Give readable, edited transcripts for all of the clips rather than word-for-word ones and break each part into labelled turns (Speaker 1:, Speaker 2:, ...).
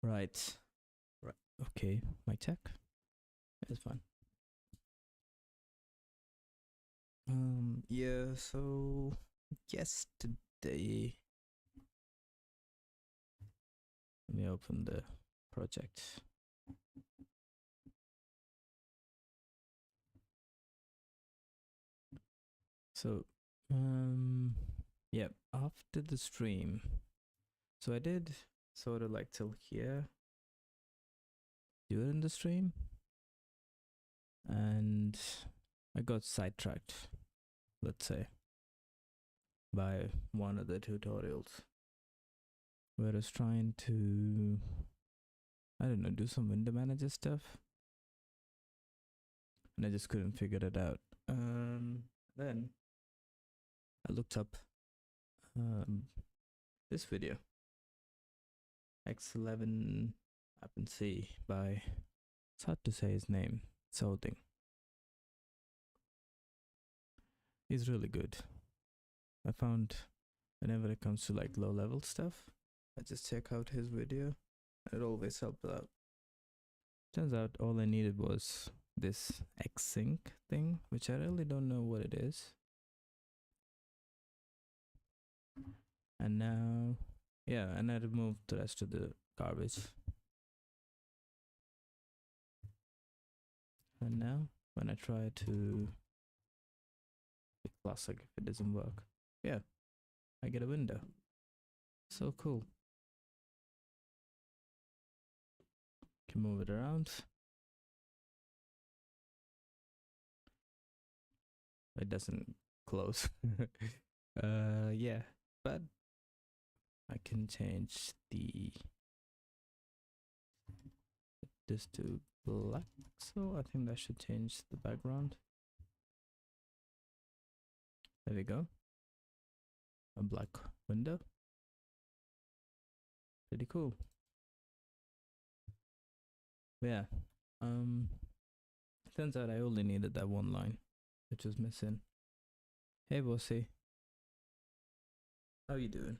Speaker 1: Right. Right. Okay. My check. It's fine. Yeah, so yesterday, let me open the project. So, yeah, after the stream, so I did sort of like till here during the stream, and I got sidetracked, let's say, by one of the tutorials where I was trying to, I don't know, do some window manager stuff, and I just couldn't figure it out. Then I looked up this video, X11 C by, it's hard to say his name, something. He's really good. I found whenever it comes to like low level stuff, I just check out his video. It always helps out. Turns out all I needed was this X-Sync thing, which I really don't know what it is. And now, yeah, and I removed the rest of the garbage. And now, when I try to be classic, if it doesn't work, yeah, I get a window. So cool. Can move it around. It doesn't close. Yeah, but I can change this to black, so I think that should change the background. There we go. A black window. Pretty cool. Yeah. Turns out I only needed that one line, which was missing. Hey bossy. How you doing?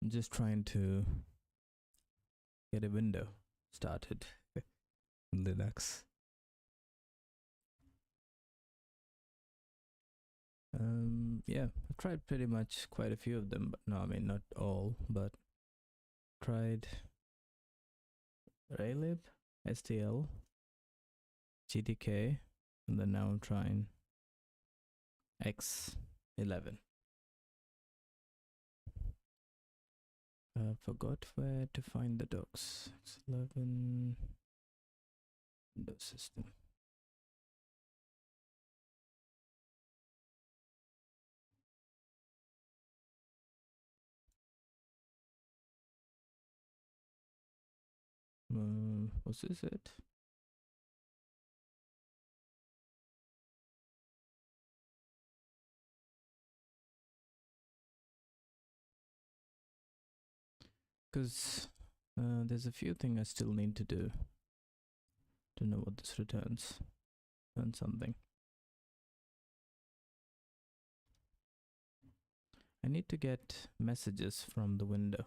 Speaker 1: I'm just trying to get a window started in Linux. Yeah, I've tried pretty much quite a few of them, but no, I mean not all, but tried Raylib, STL, GTK, and then now I'm trying X11. Forgot where to find the docs. X11 Windows system. Was this it? Because there's a few things I still need to do to know what this returns. Learn something. I need to get messages from the window.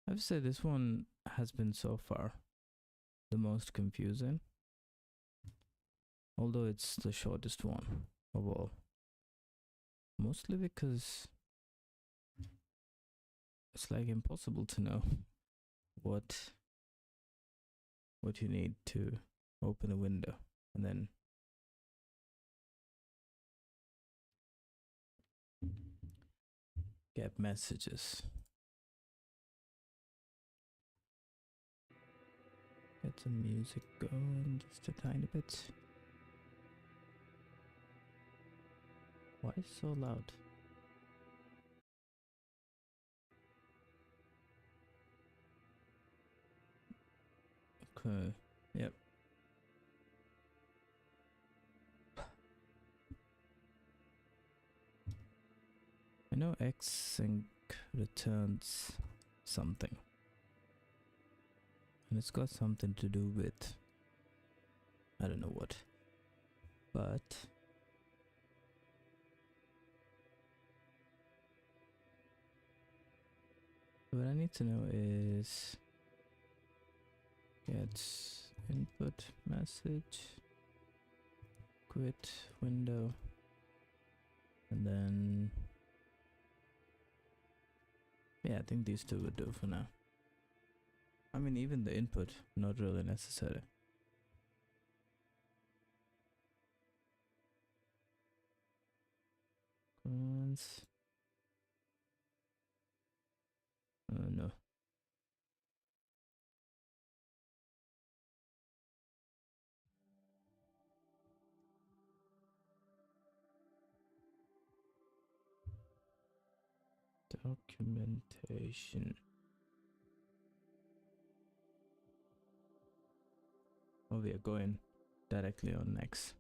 Speaker 1: I have to say this one has been so far the most confusing, although it's the shortest one of all. Mostly because it's like impossible to know what you need to open a window and then get messages. Get some music going just a tiny bit. Why is it so loud? Okay, yep. I know X-Sync returns something. and it's got something to do with, I don't know what, but what I need to know is get input message, quit window, and then yeah, I think these two would do for now. I mean, even the input, not really necessary. Commands. No. Documentation. Oh, we are going directly on next.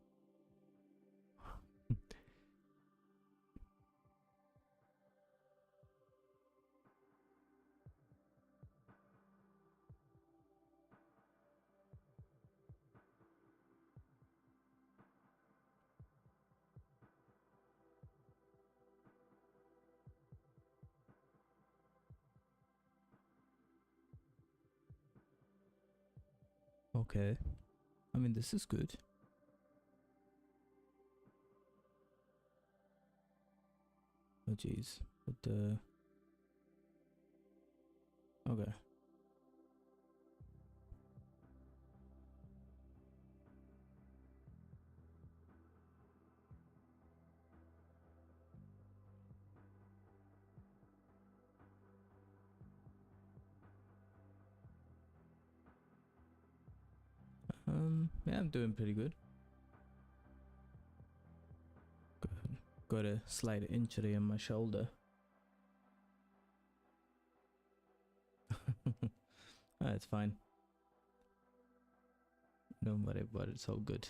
Speaker 1: Okay. I mean, this is good. Oh, jeez. But, okay. Yeah, I'm doing pretty good. Got a slight injury on my shoulder. It's fine. Don't worry about it, it's all good.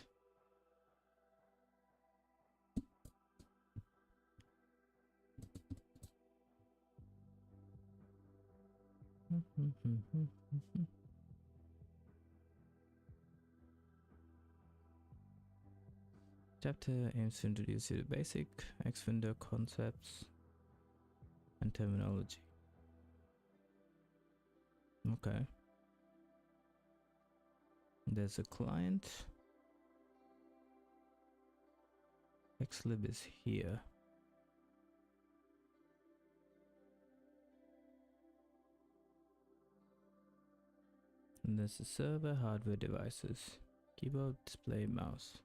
Speaker 1: Chapter aims to introduce you to basic X window concepts and terminology. Okay. There's a client. X11 is here. And there's a server, hardware devices, keyboard, display, mouse.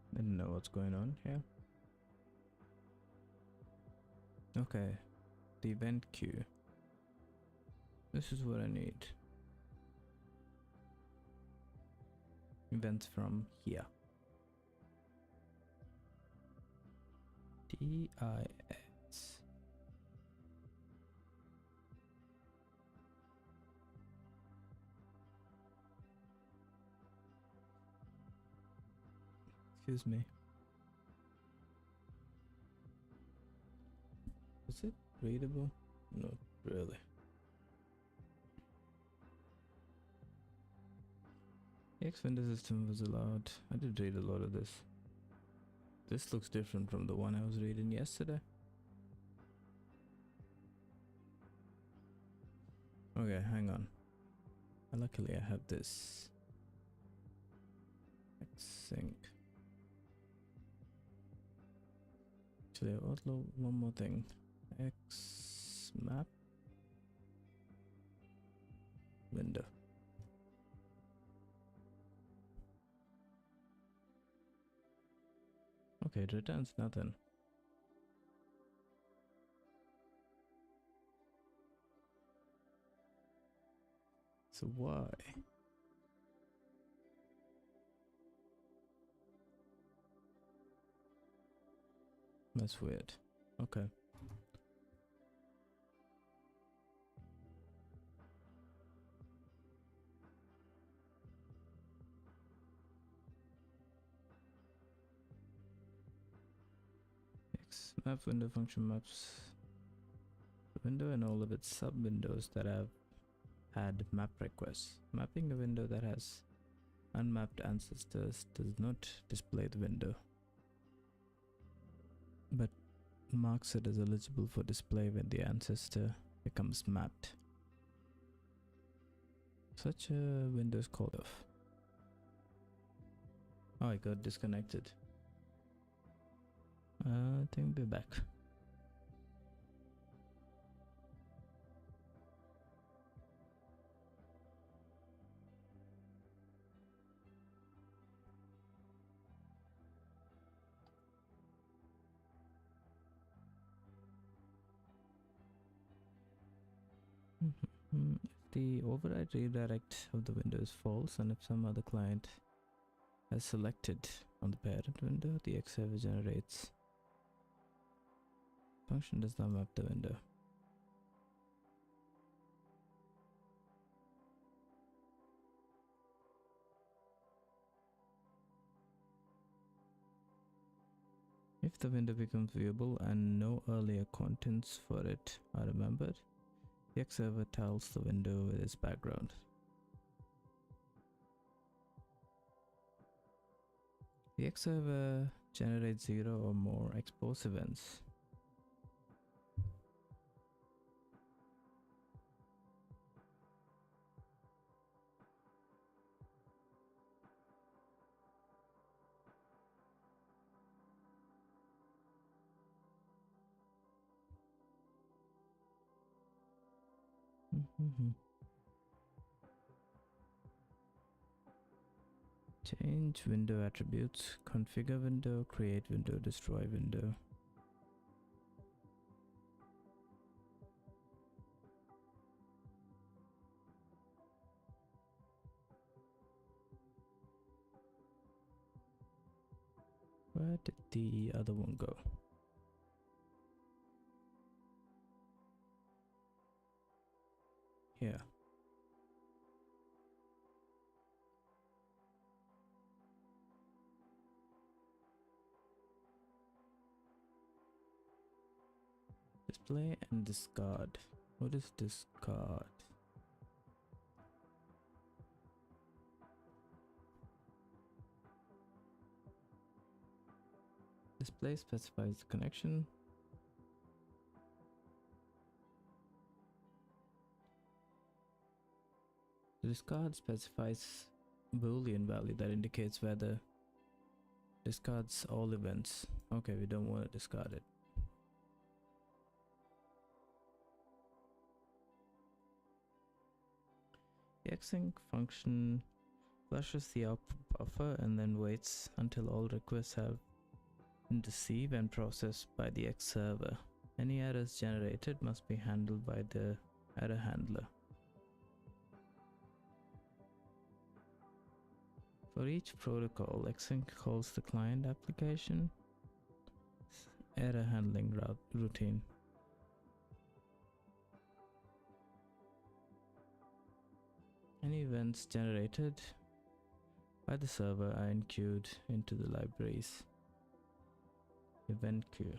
Speaker 1: I don't know what's going on here. Okay, the event queue. This is what I need. Events from here. DIS. Excuse me. Is it readable? Not really. The X window system was allowed. I did read a lot of this. This looks different from the one I was reading yesterday. Okay, hang on. Luckily I have this. X-Sync. Actually, I'll upload one more thing. X-Map. Window. Okay, it returns nothing. So why? That's weird. Okay. X map window function maps the window and all of its sub windows that have had map requests. Mapping a window that has unmapped ancestors does not display the window, but marks it as eligible for display when the ancestor becomes mapped. Such a window is called off. Oh, I got disconnected. I think we're back. If the override redirect of the window is false, and if some other client has selected on the parent window, the X server generates. Function does not map the window. If the window becomes viewable and no earlier contents for it are remembered, the X server tiles the window with its background. The X server generates 0 or more expose events. Change window attributes, configure window, create window, destroy window. Where did the other one go? Here. Display and discard. What is discard? Display specifies the connection. The discard specifies Boolean value that indicates whether discards all events. Okay, we don't want to discard it. The xsync function flushes the output buffer and then waits until all requests have been received and processed by the X server. Any errors generated must be handled by the error handler. For each protocol, xsync calls the client application error handling routine. Any events generated by the server are enqueued into the library's event queue.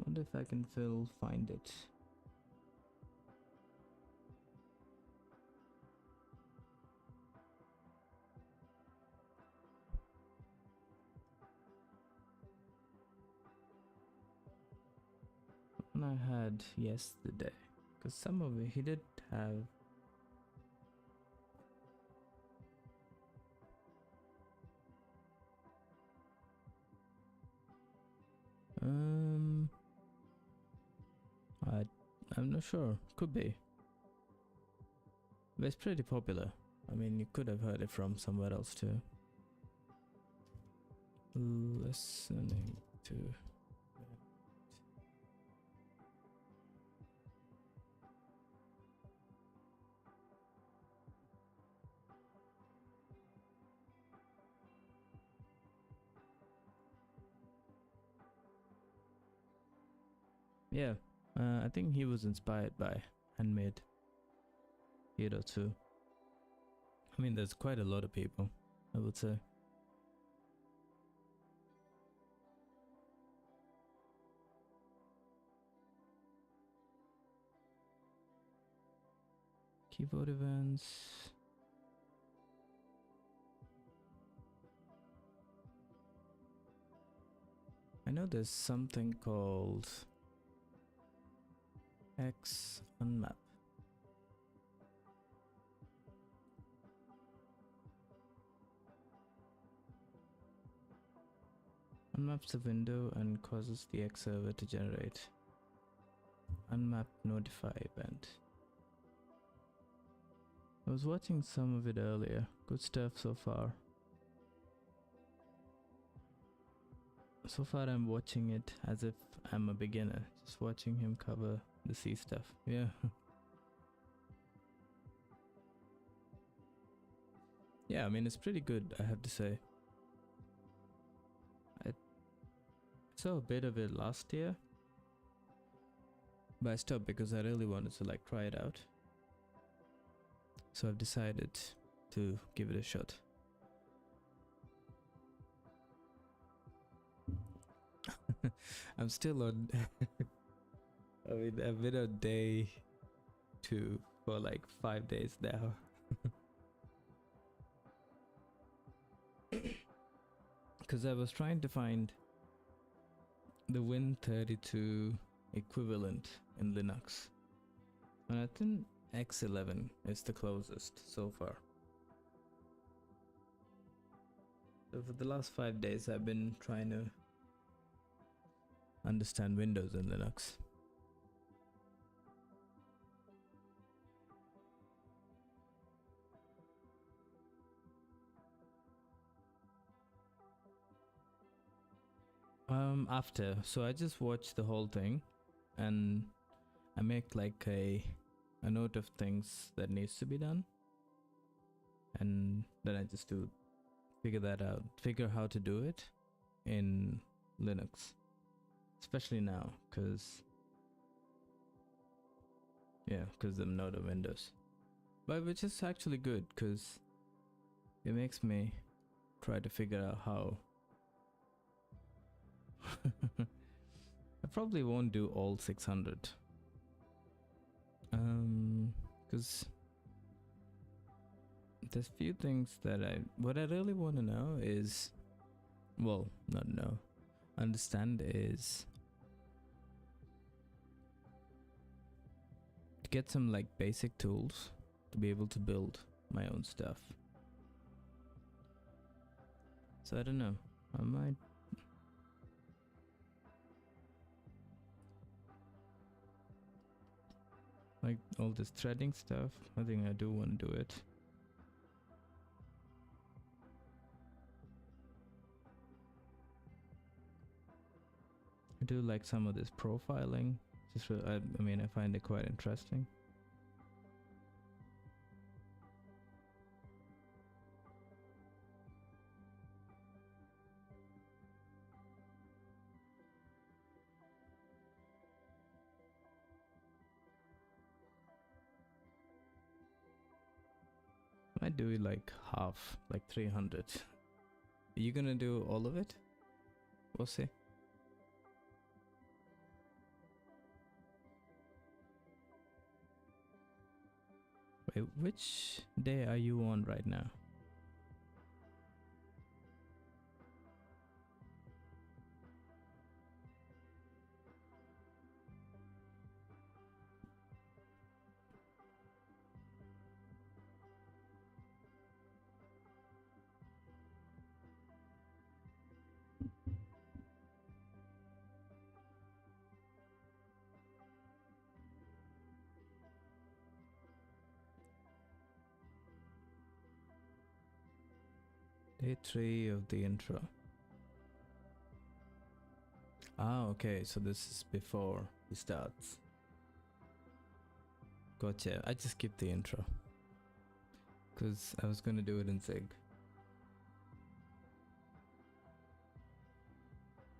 Speaker 1: Wonder if I can find it. One I had yesterday, because some of it he did have Um, I'm not sure. Could be. But it's pretty popular. I mean, you could have heard it from somewhere else too. Listening to. Yeah, I think he was inspired by Handmade Hero too. I mean, there's quite a lot of people, I would say. Keyboard events. I know there's something called X11. Unmaps the window and causes the X server to generate unmap notify event. I was watching some of it earlier. Good stuff so far. So far I'm watching it as if I'm a beginner, just watching him cover the C stuff. Yeah. Yeah, I mean, it's pretty good, I have to say. I saw a bit of it last year, but I stopped because I really wanted to like try it out. So I've decided to give it a shot. I'm still on I mean, I've been on day 2 for like 5 days now. Because I was trying to find the Win32 equivalent in Linux, and I think X11 is the closest so far. So for the last 5 days I've been trying to understand Windows and Linux. After, so I just watch the whole thing and I make like a note of things that needs to be done, and then I just figure how to do it in Linux, especially now, because I'm not on Windows, but which is actually good because it makes me try to figure out how. I probably won't do all 600 because there's few things that what I really want to know is, well, not know, understand is to get some like basic tools to be able to build my own stuff. So I don't know, I might like all this threading stuff. I think I do want to do it. I do like some of this profiling. I mean, I find it quite interesting. I do like half, like 300. Are you gonna do all of it? We'll see. Wait, which day are you on right now? Day 3 of the intro. Ah, okay, so this is before he starts. Gotcha. I just skipped the intro because I was gonna do it in Zig.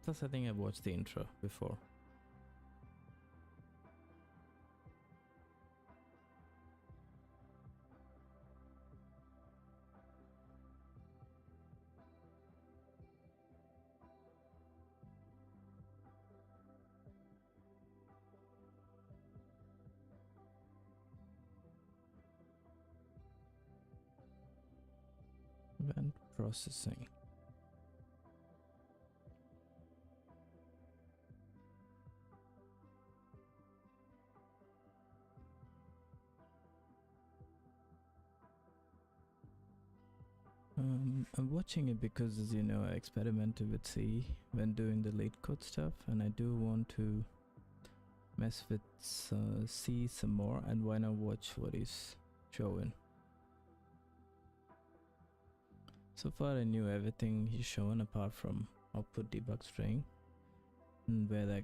Speaker 1: Plus, I think I've watched the intro before. Event processing. I'm watching it because, as you know, I experimented with C when doing the late code stuff, and I do want to mess with C some more, and why not watch what he's showing. So far I knew everything he's shown apart from output debug string and where that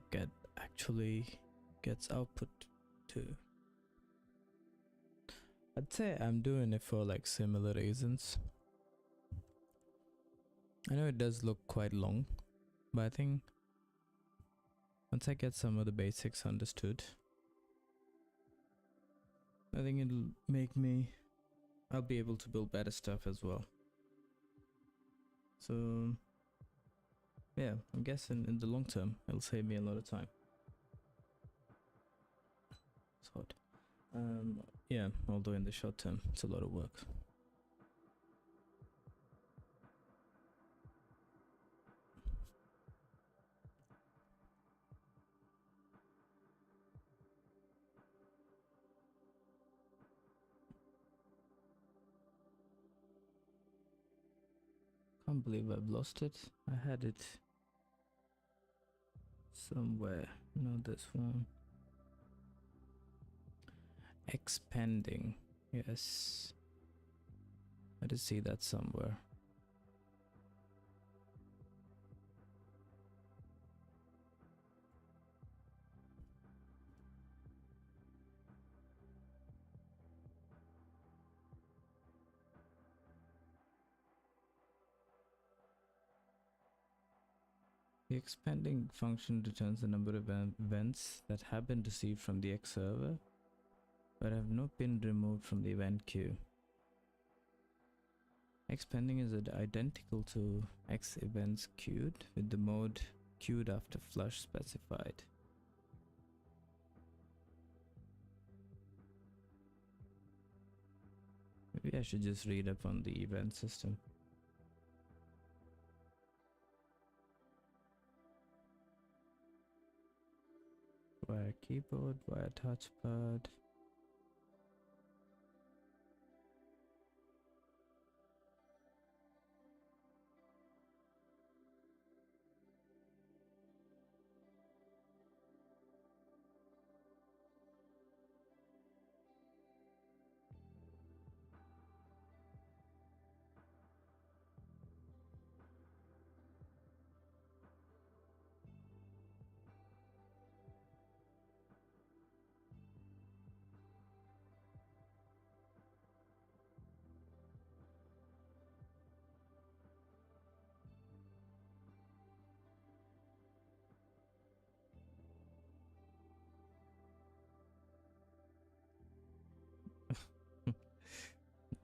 Speaker 1: actually gets output to. I'd say I'm doing it for like similar reasons. I know it does look quite long, but I think once I get some of the basics understood, I think I'll be able to build better stuff as well. So yeah, I'm guessing in the long term it'll save me a lot of time. It's hot. Yeah, although in the short term it's a lot of work. Can't believe I've lost it. I had it somewhere. Not this one. Expanding. Yes. I did see that somewhere. The expanding function returns the number of events that have been received from the X server but have not been removed from the event queue. Expanding is identical to X events queued with the mode queued after flush specified. Maybe I should just read up on the event system. Via keyboard, via touchpad.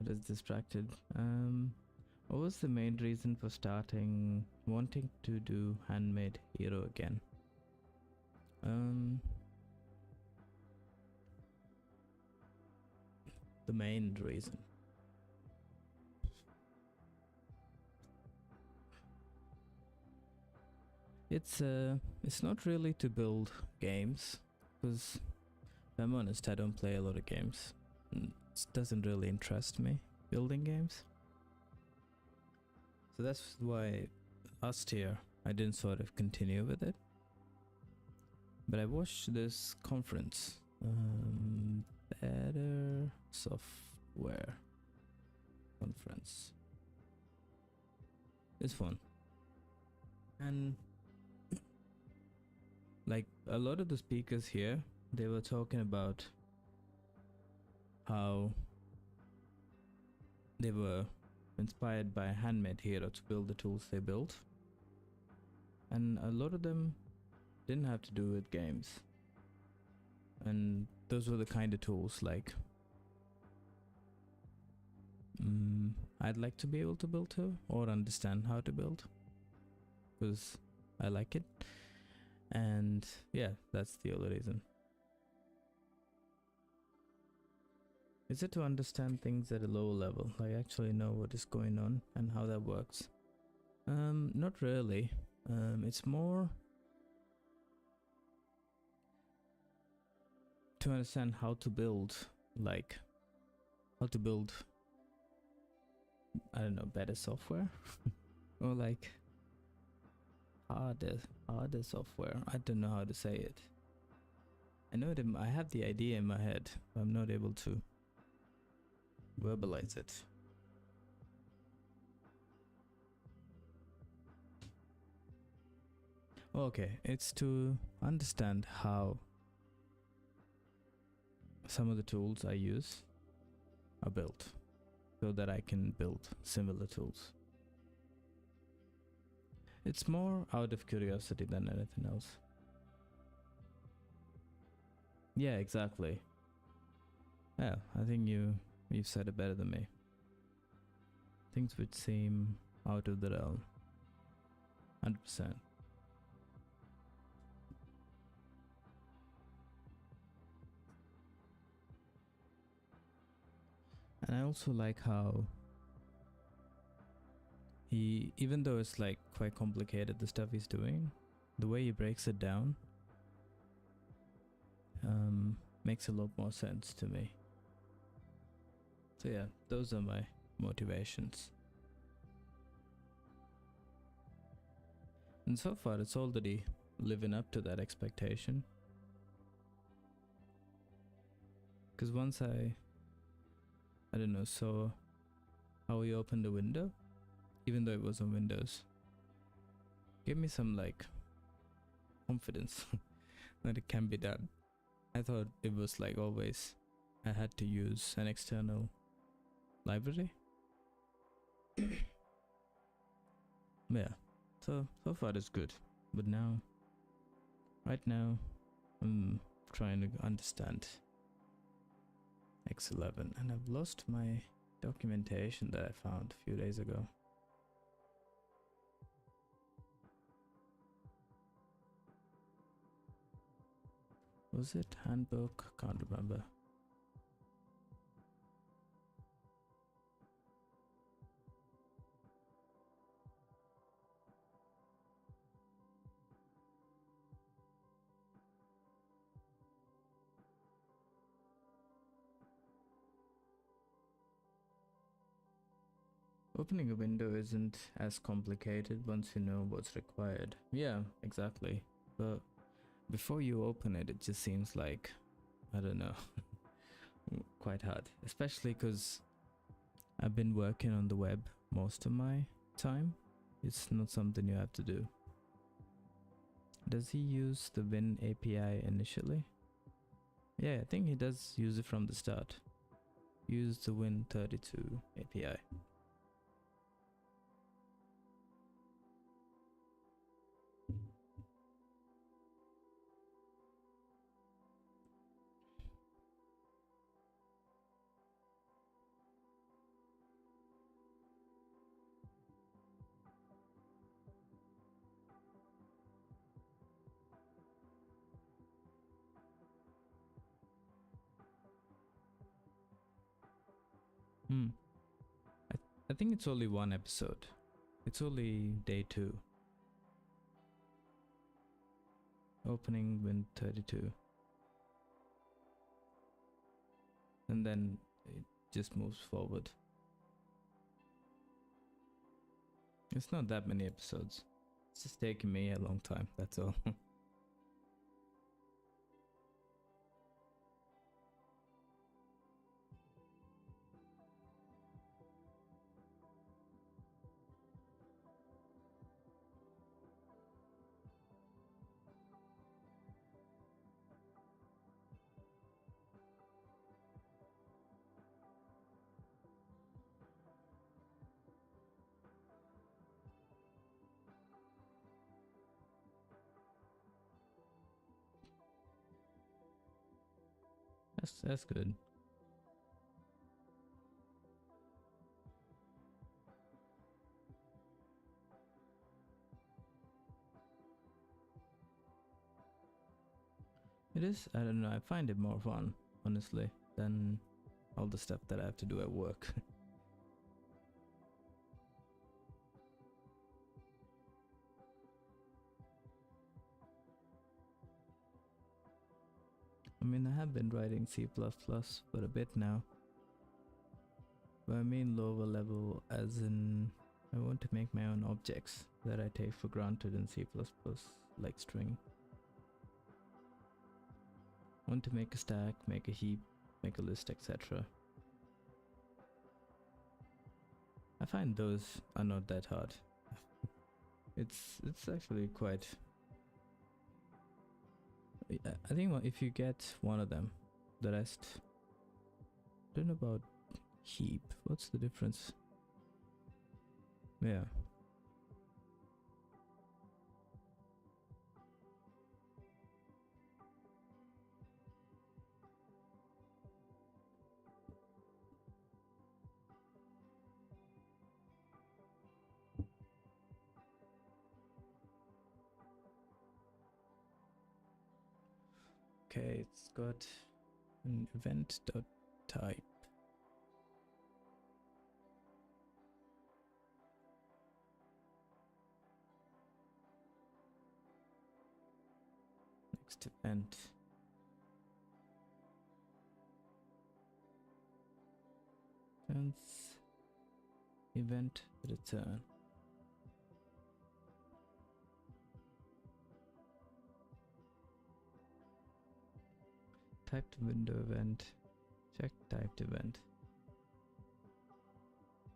Speaker 1: That is distracted. What was the main reason for wanting to do Handmade hero again? The main reason. It's not really to build games, because if I'm honest, I don't play a lot of games. It doesn't really interest me building games. So that's why last year I didn't sort of continue with it. But I watched this conference, Better Software conference. it's fun. And like a lot of the speakers here, they were talking about how they were inspired by Handmade Hero to build the tools they built, and a lot of them didn't have to do with games, and those were the kind of tools like I'd like to be able to build too, or understand how to build, because I like it. And yeah, that's the other reason. Is it to understand things at a lower level, like actually know what is going on and how that works? Not really. It's more to understand how to build, like how to build, I don't know, better software or like harder software. I don't know how to say it. I know that I have the idea in my head, but I'm not able to verbalize it. Okay, it's to understand how some of the tools I use are built, so that I can build similar tools. It's more out of curiosity than anything else. Yeah, exactly. Yeah, I think you've said it better than me. Things which seem out of the realm. 100%. And I also like how he, even though it's like quite complicated, the stuff he's doing, the way he breaks it down makes a lot more sense to me. So yeah, those are my motivations. And so far it's already living up to that expectation. Because once I don't know, saw how he opened the window, even though it was on Windows, gave me some like confidence that it can be done. I thought it was like always I had to use an external library. Yeah, so far it's good. But now, right now, I'm trying to understand X11, and I've lost my documentation that I found a few days ago. Was it handbook? Can't remember. Opening a window isn't as complicated once you know what's required. Yeah, exactly. But before you open it, it just seems like, I don't know, quite hard. Especially because I've been working on the web most of my time. It's not something you have to do. Does he use the Win API initially? Yeah, I think he does use it from the start. Use the Win32 API. I think it's only one episode. It's only day 2. Opening Win32. And then it just moves forward. It's not that many episodes. It's just taking me a long time, that's all. That's good. It is. I don't know. I find it more fun, honestly, than all the stuff that I have to do at work. I mean, I have been writing C++ for a bit now. But I mean lower level as in I want to make my own objects that I take for granted in C++, like string. I want to make a stack, make a heap, make a list, etc. I find those are not that hard. It's actually quite... I think if you get one of them, the rest... I don't know about heap. What's the difference? Yeah. Okay, it's got an event.type. Next event. Turns event return. Typed window event. Check typed event.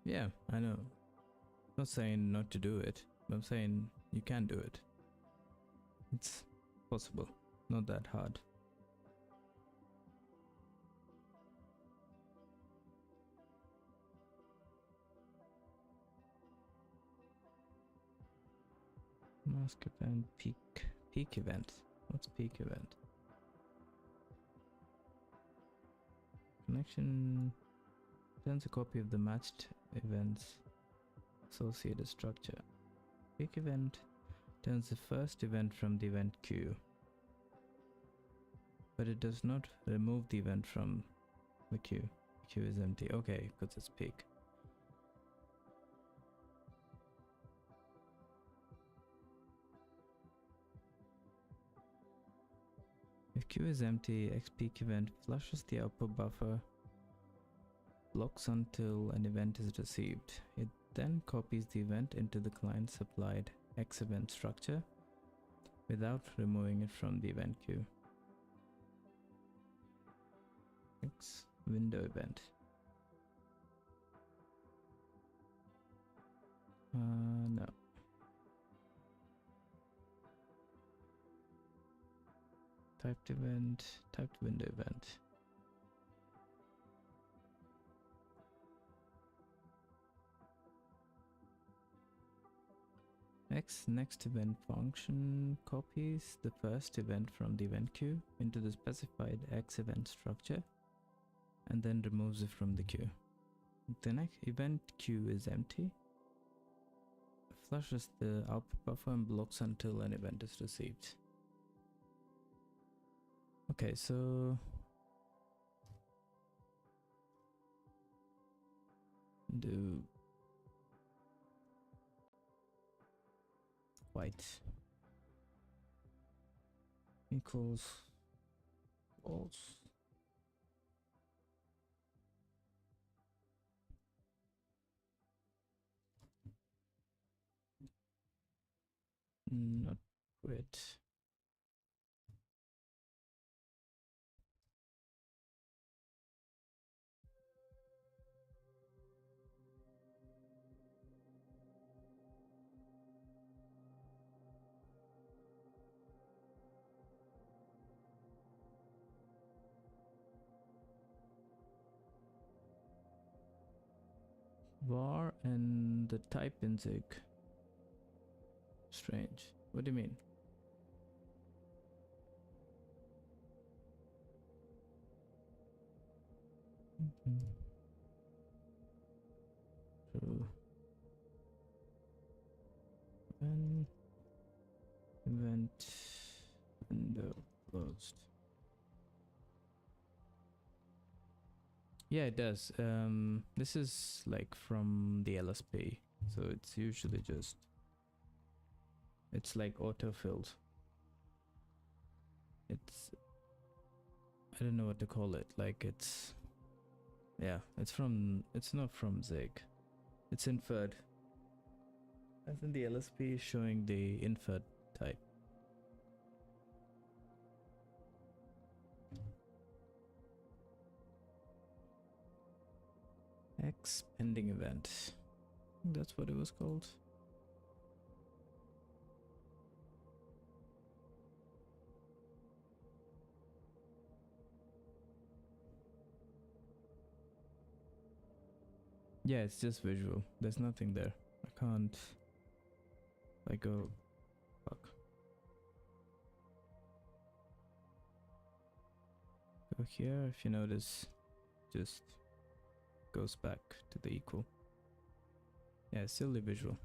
Speaker 1: Yeah, I know. I'm not saying not to do it, but I'm saying you can do it. It's possible, not that hard. Mask event, peak event. What's peak event? Connection sends a copy of the matched event's associated structure. Peak event turns the first event from the event queue, but it does not remove the event from the queue. The queue is empty. Okay, because it's peak. If queue is empty, xpeak event flushes the output buffer, blocks until an event is received. It then copies the event into the client supplied X event structure without removing it from the event queue. X window event. No. Typed event, typed window event. X next event function copies the first event from the event queue into the specified X event structure and then removes it from the queue. The next event queue is empty, flushes the output buffer and blocks until an event is received. Okay, so do white equals false. Not quit. Var and the type insig. Strange. What do you mean? True. When event window closed. Yeah, it does. This is like from the LSP, so it's usually just, it's like autofilled. It's, I don't know what to call it. Like it's, yeah, it's not from Zig. It's inferred. I think the LSP is showing the inferred type. X pending event. That's what it was called. Yeah, it's just visual. There's nothing there. I can't like go fuck. Go here, if you notice, just goes back to the equal. Yeah, it's still the visual.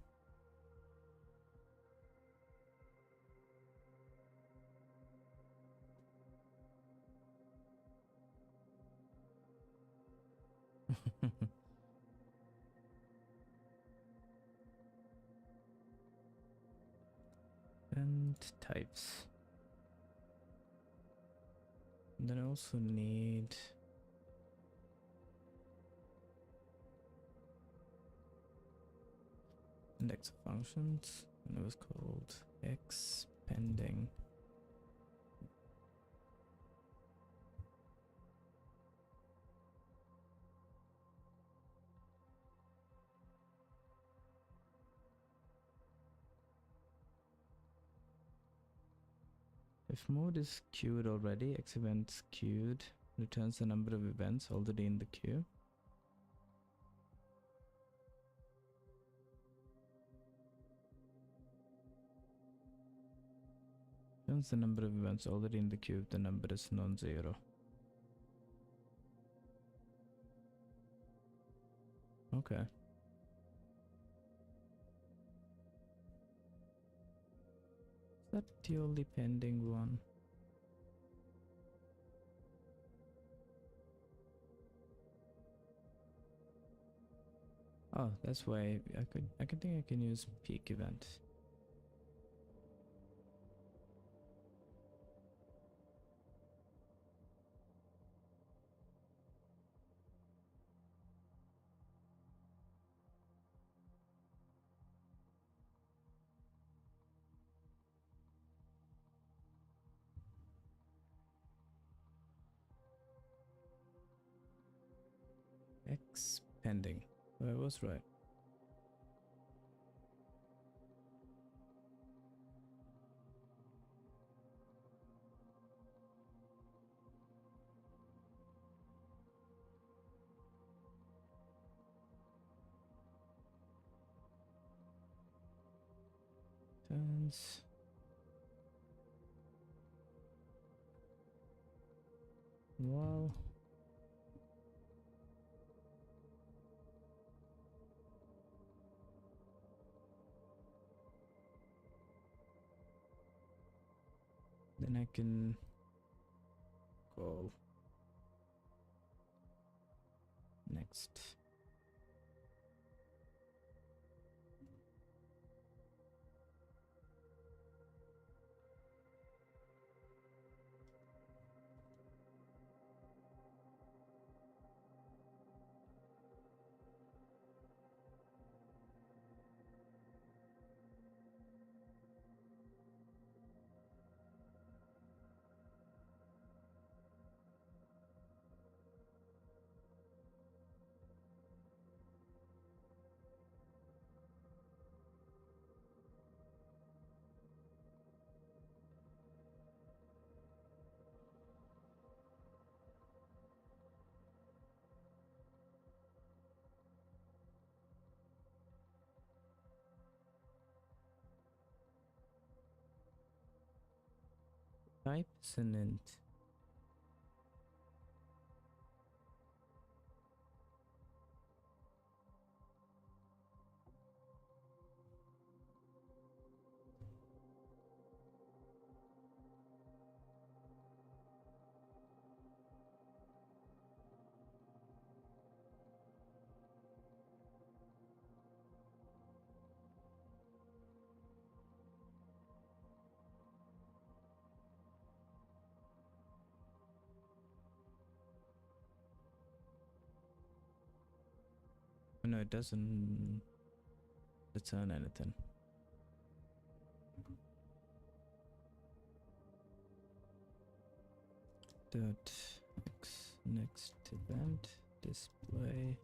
Speaker 1: And types. And then I also need index of functions, and it was called X pending. If mode is queued already, X events queued returns the number of events already in the queue. Returns the number of events already in the queue if the number is non-zero. Okay. Is that the only pending one? Oh, that's why I can think I can use peak event. X pending. Oh, I was right. Turns. Wow. Then I can call next. Type is an int. No, it doesn't return anything. Dot X next event display.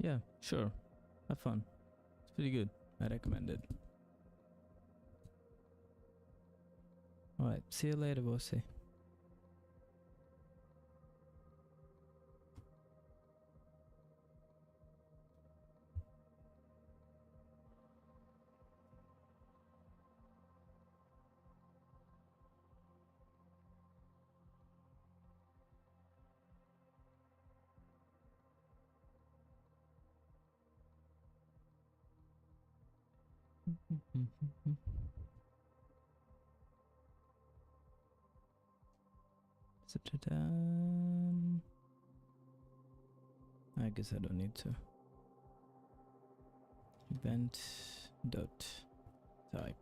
Speaker 1: Yeah, sure. Have fun. It's pretty good. I recommend it. Alright, see you later, bossy. I guess I don't need to. Event dot type.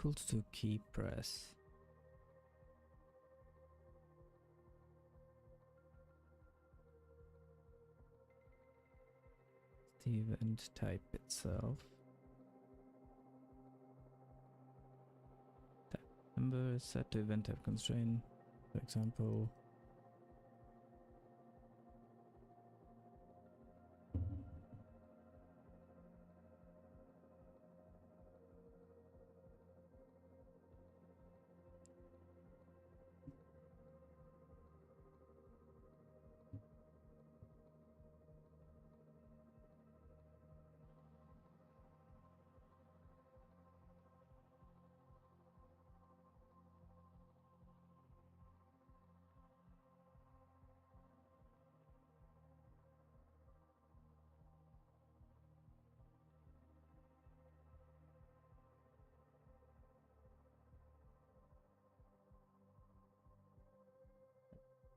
Speaker 1: Equals to key press. The event type itself. Type number is set to event type constraint. For example,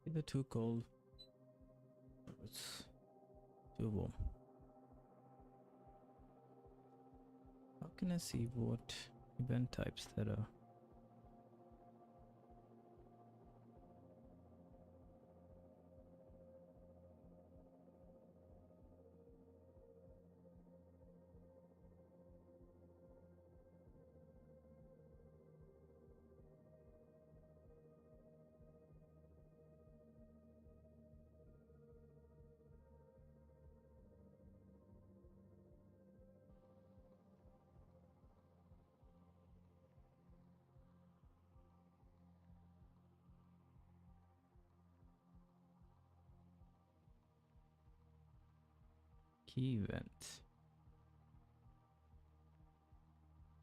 Speaker 1: either too cold or it's too warm. How can I see what event types that are? Key event.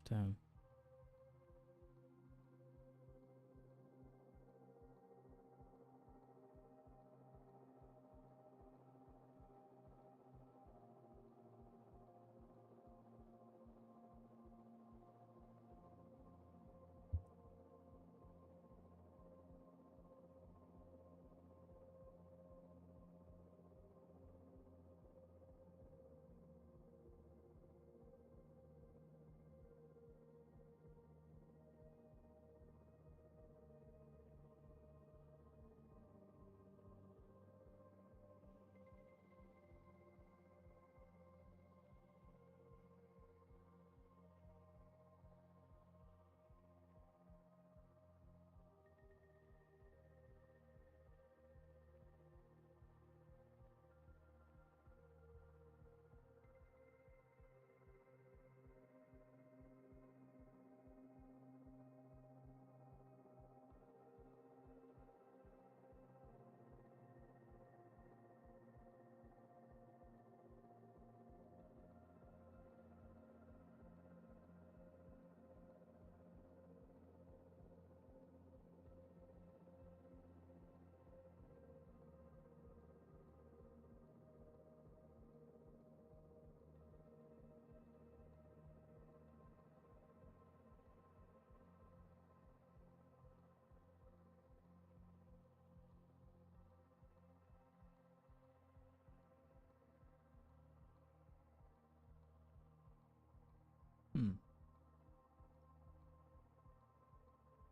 Speaker 1: Damn.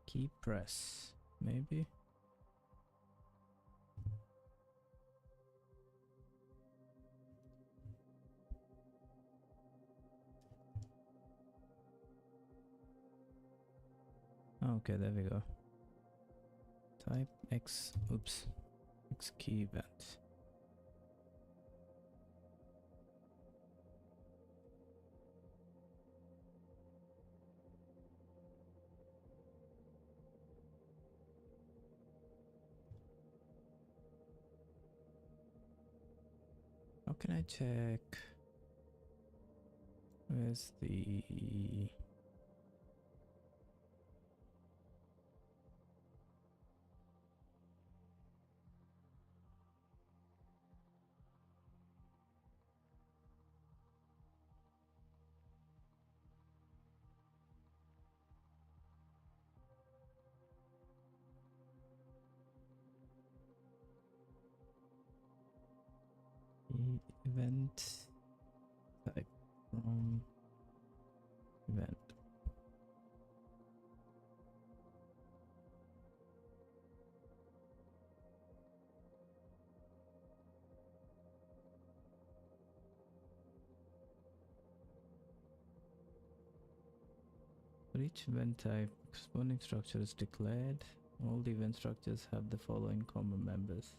Speaker 1: Key press, maybe. Okay, there we go. Type X, oops, X key event. How can I check? Where's the event type from event? For each event type, corresponding structure is declared. All the event structures have the following common members.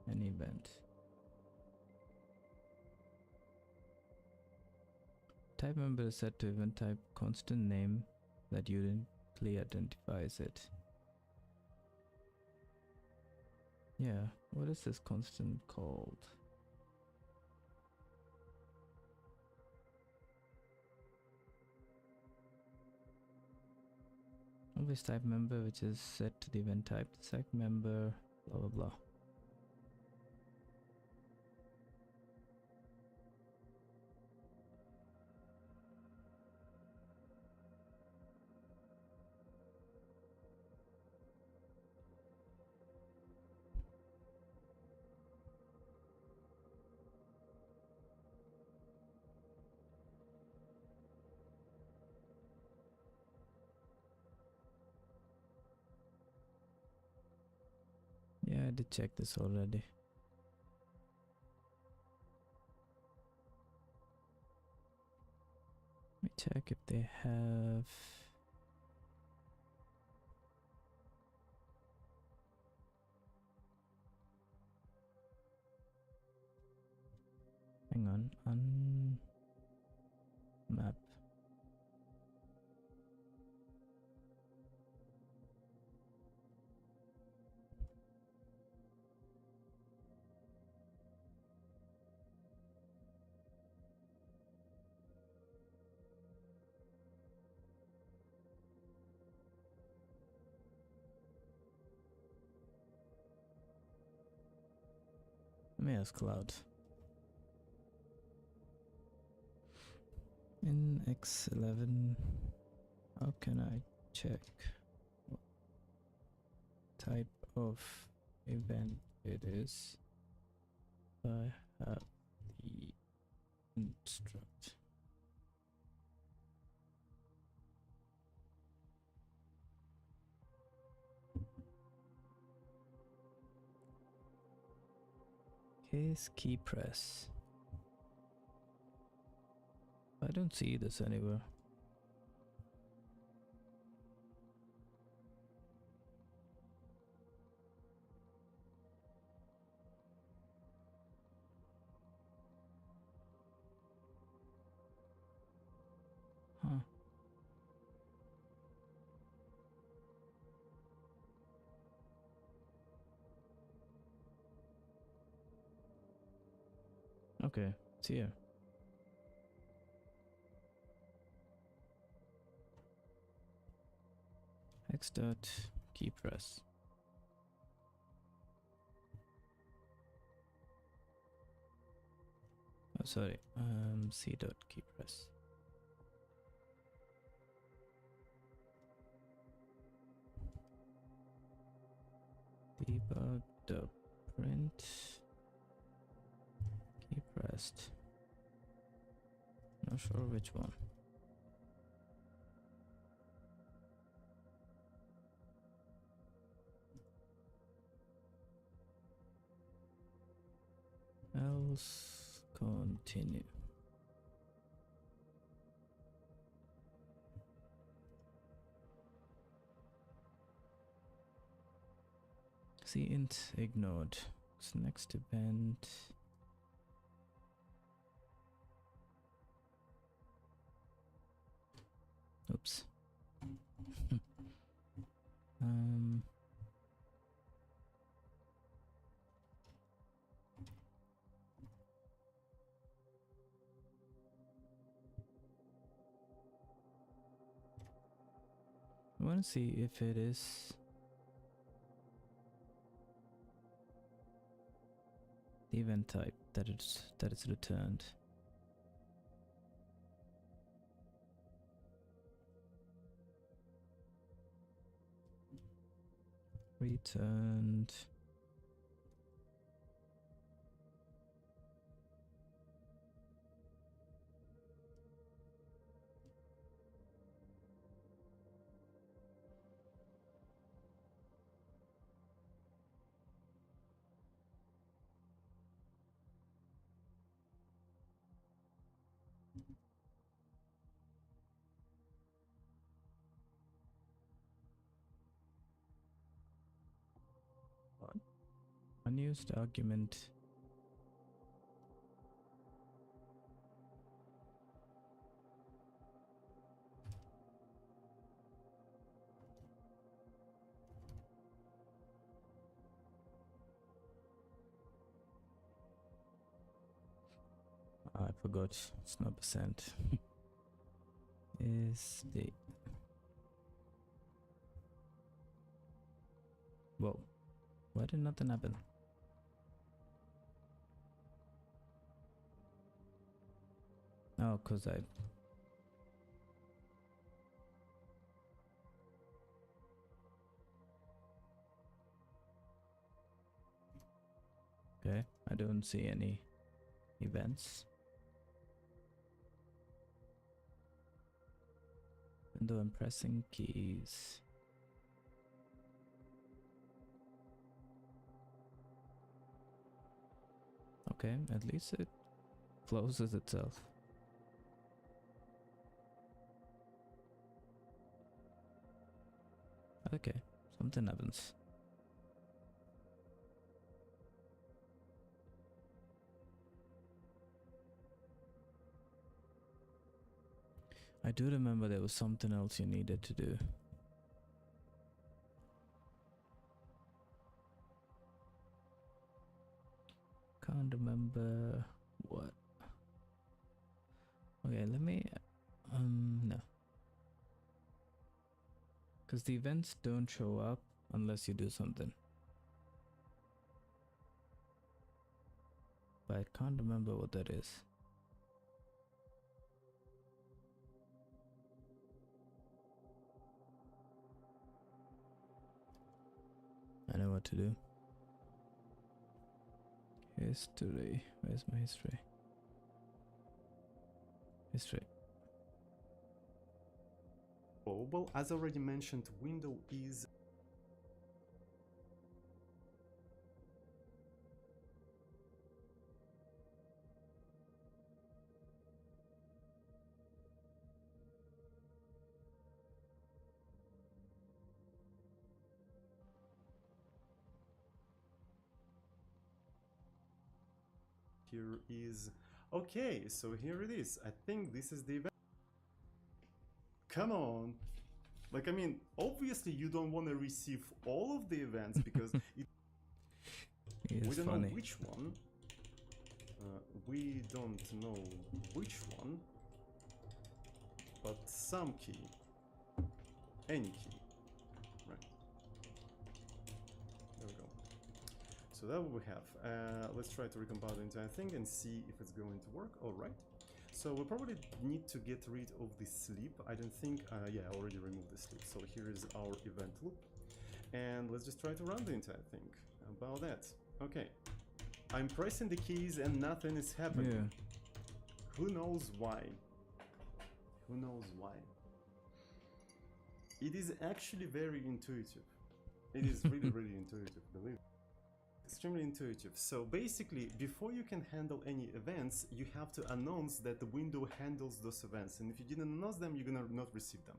Speaker 1: An event. Type member is set to event type constant name that uniquely identifies it. Yeah, what is this constant called? Always type member which is set to the event type, the second member, blah blah blah. Yeah, I did check this already. Let me check if they have. Hang on, map. Let me ask Cloud. In X11, how can I check what type of event it is? I have the instruct. Case key press. I don't see this anywhere. Huh. Okay, it's here. X dot key press. Oh, sorry. C dot key press. Debug the print key pressed. Not sure which one. Else continue. See, int ignored. So next event. Oops. I want to see if it is the event type that it's returned. Returned. Unused argument. I forgot. It's not percent. Is the whoa? Why did nothing happen? Oh, cause I. Okay, I don't see any events. Window and pressing keys. Okay, at least it closes itself. Okay, something happens. I do remember there was something else you needed to do. Can't remember what. Okay, let me no. Because the events don't show up unless you do something. But I can't remember what that is. I know what to do. History. Where's my history? History.
Speaker 2: Oh, well, as already mentioned, window is here is okay, so here it is. I think this is the event. Come on. Like, I mean, obviously you don't want to receive all of the events because we don't know which one. We don't know which one, but some key, any key, right? There we go. So that what we have. Let's try to recompile the entire thing and see if it's going to work. All right. So we probably need to get rid of the sleep. I don't think, yeah, I already removed the sleep. So here is our event loop. And let's just try to run the entire thing. About that. Okay. I'm pressing the keys and nothing is happening.
Speaker 1: Yeah.
Speaker 2: Who knows why? Who knows why? It is actually very intuitive. It is really, really intuitive, believe me. Extremely intuitive. So basically, before you can handle any events, you have to announce that the window handles those events. And if you didn't announce them, you're gonna not receive them.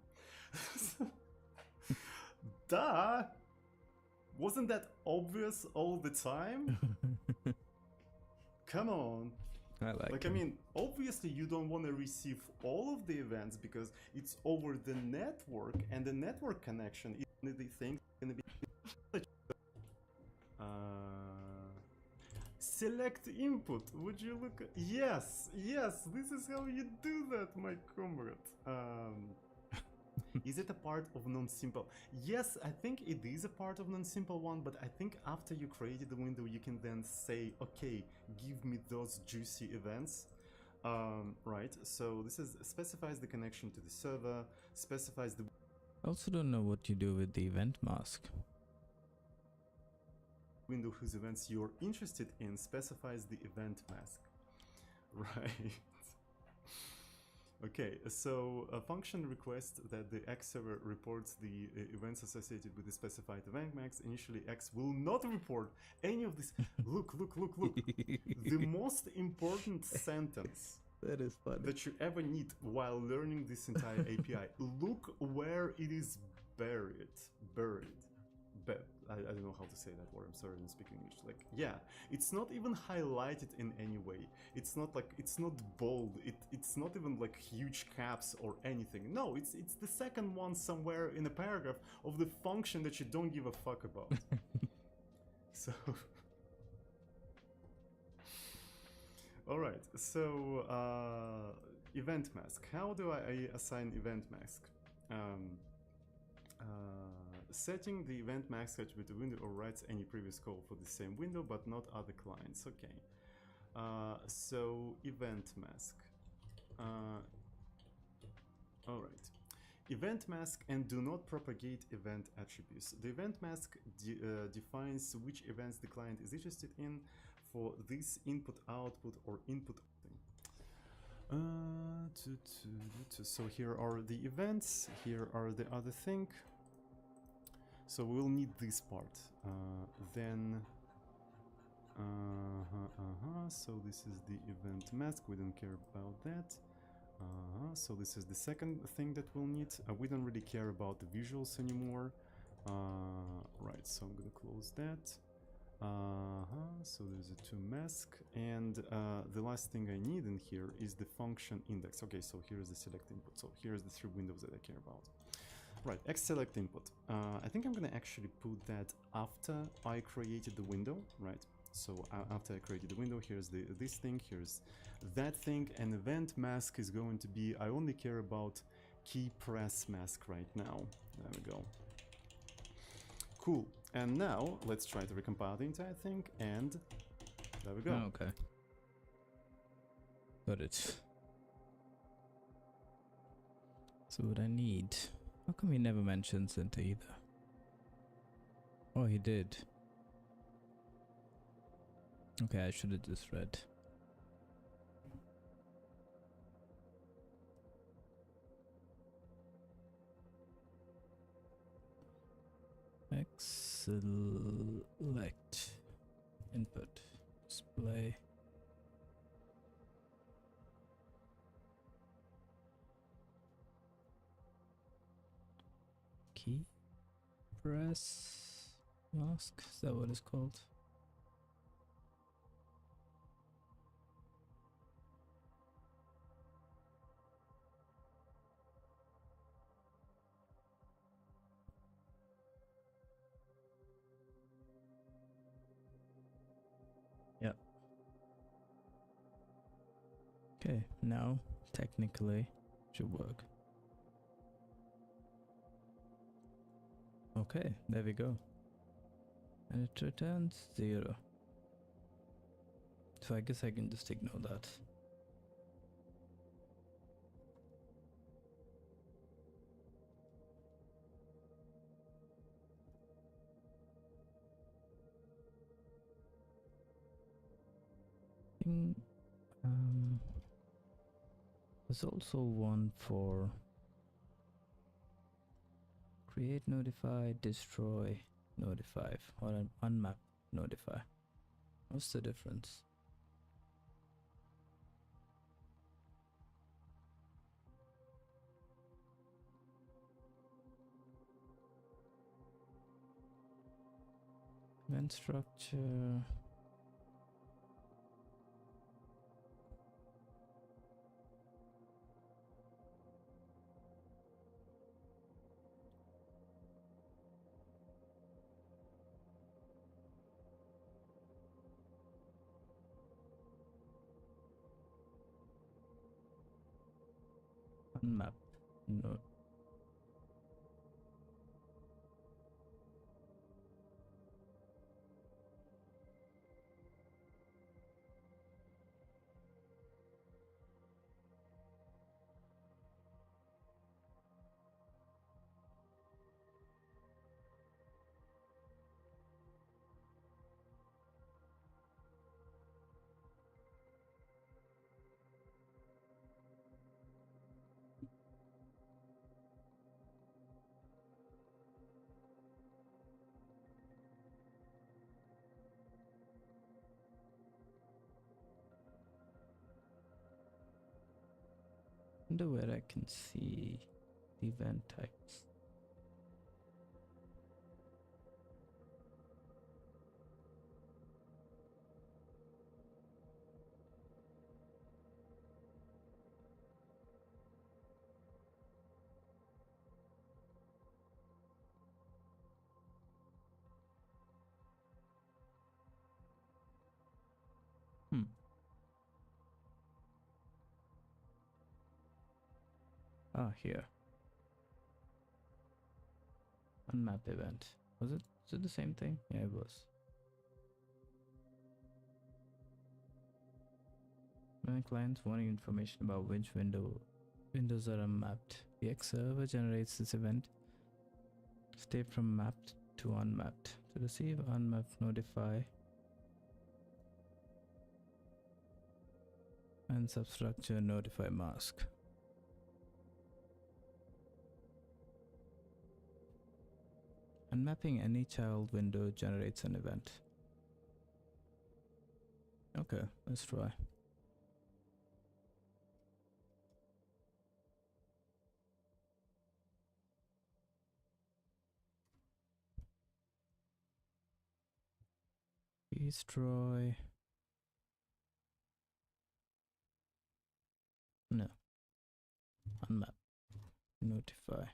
Speaker 2: Duh! Wasn't that obvious all the time? Come on.
Speaker 1: Like
Speaker 2: I mean, obviously you don't want to receive all of the events because it's over the network, and the network connection is one of the things going to be. Select input. Would you look? Yes, yes. This is how you do that, my comrade. Is it a part of non-simple? Yes, I think it is a part of non-simple one, but I think after you created the window, you can then say, okay, give me those juicy events. Right, so this is specifies the connection to the server, specifies the...
Speaker 1: I also don't know what you do with the event mask.
Speaker 2: window whose events you're interested in, specifies the event mask. Right. Okay, so a function requests that the X server reports the events associated with the specified event mask. Initially, X will not report any of this. Look. The most important sentence
Speaker 1: That is funny.
Speaker 2: that you ever need while learning this entire API. Look where it is buried. I don't know how to say that word. I'm sorry, I don't speak English. Like, yeah, it's not even highlighted in any way. It's not like, it's not bold. It's not even like huge caps or anything. No, it's the second one somewhere in a paragraph of the function that you don't give a fuck about. So, all right. So, event mask. How do I assign event mask? Setting the event mask attribute to window overrides any previous call for the same window, but not other clients. Okay. So event mask. All right. Event mask and do not propagate event attributes. The event mask defines which events the client is interested in for this input, output, or input. So here are the events. Here are the other thing. So we'll need this part. So this is the event mask. We don't care about that. So this is the second thing that we'll need. We don't really care about the visuals anymore. Right, so I'm gonna close that. So there's a to mask, and the last thing I need in here is the function index. Okay, so here's the select input. So here's the three windows that I care about. Right, X select input. I think I'm gonna actually put that after I created the window, right? So after I created the window, here's this thing, here's that thing, and event mask is going to be, I only care about key press mask right now. There we go. Cool. And now let's try to recompile the entire thing, and there we go.
Speaker 1: Oh, okay. Got it. So what I need... How come he never mentions it either? Oh, he did. Okay, I should have just read. X select input display. Key press mask, is that what it's called? Yep. Okay, now technically should work. Okay, there we go. And it returns 0. So I guess I can just ignore that. There's also one for create, notify, destroy, notify, or an unmap, notify. What's the difference? Event structure. Unmap. No. Wonder where I can see the event types. Ah, here. Unmap event. Was it the same thing? Yeah, it was. When clients wanting information about which windows are unmapped, the X server generates this event state from mapped to unmapped. To receive unmapped, notify and substructure notify mask. Unmapping any child window generates an event. Okay, let's try. Destroy. No. Unmap. Notify.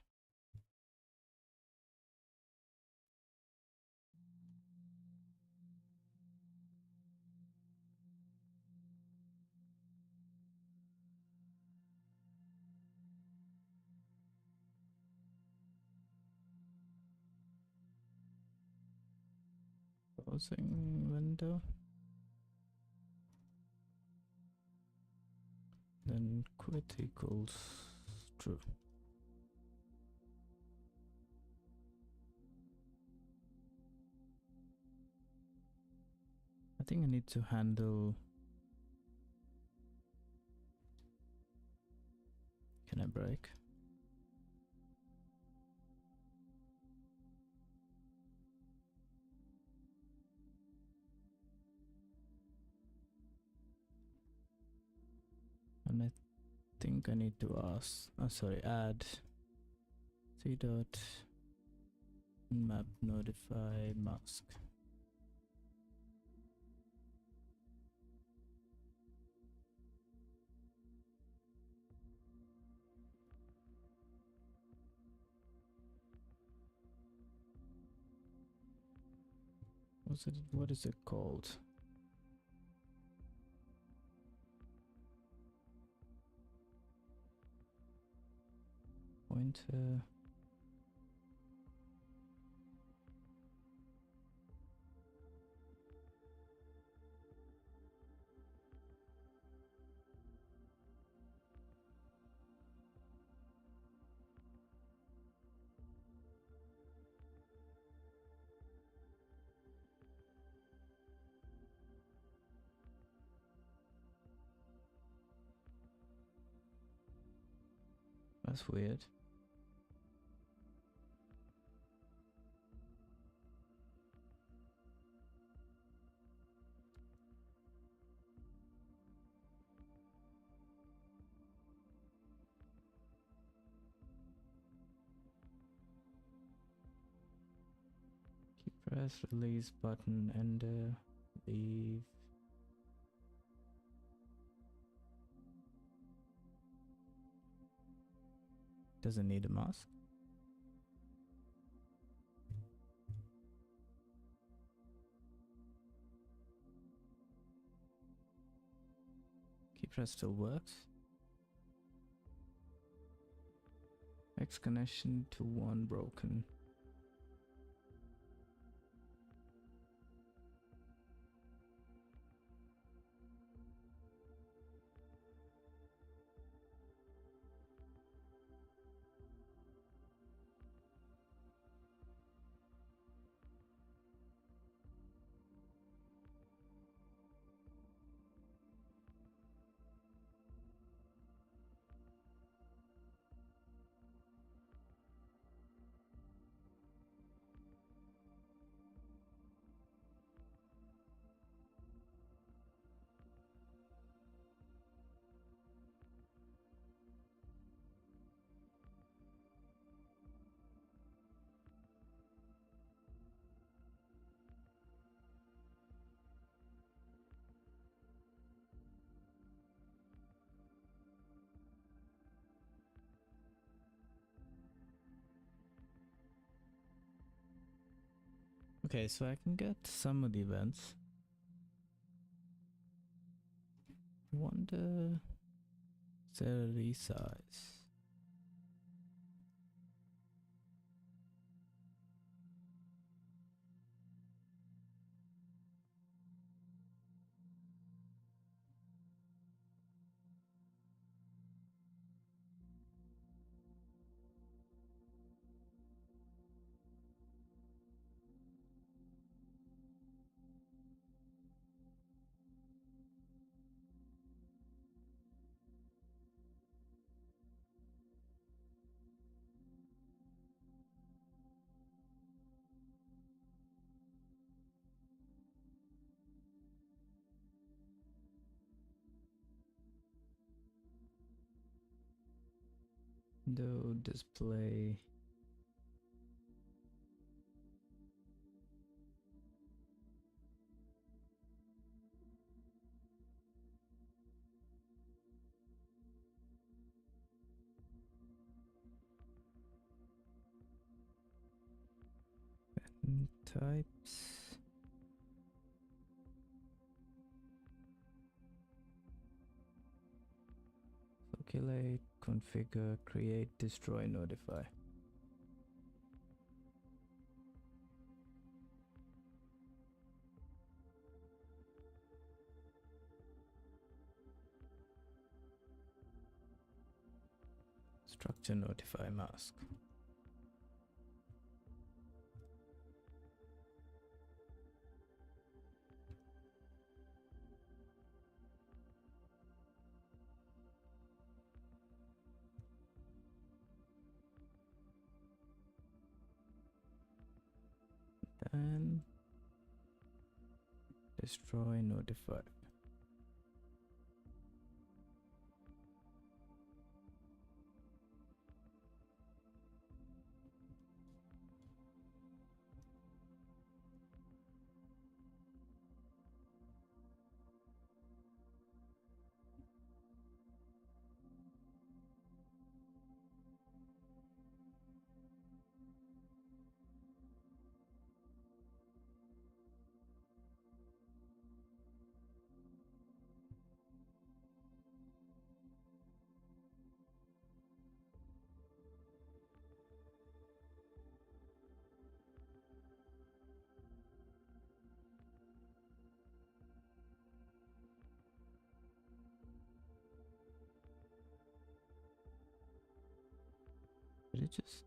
Speaker 1: Closing window. Then quit equals true. I think I need to handle. Can I break? And I think I need to add c dot map notify mask. What is it called? Pointer. That's weird. Press release button and leave. Doesn't need a mask. Key press still works. X connection to 1 broken. Okay, so I can get some of the events. Wonder is there a resize? Window display. Types. Calculate, configure, create, destroy, notify. Structure, notify, mask. Then destroy, notify. Did it just?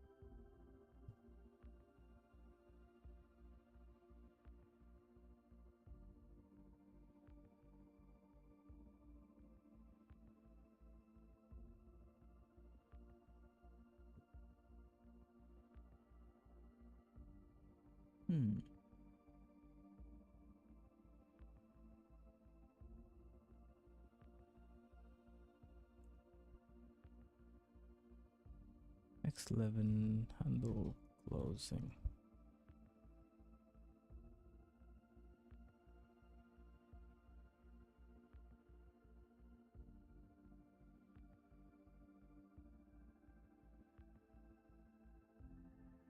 Speaker 1: X11 handle closing.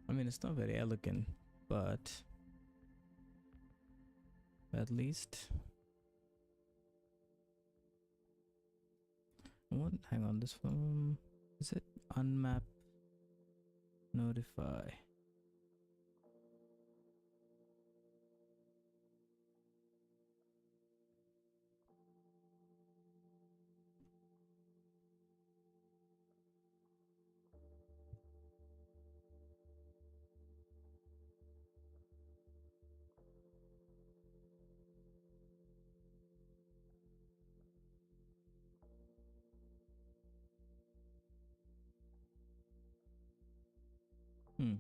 Speaker 1: I mean, it's not very elegant, but at least. What? Hang on, this one is it? Unmap, notify. Hmm.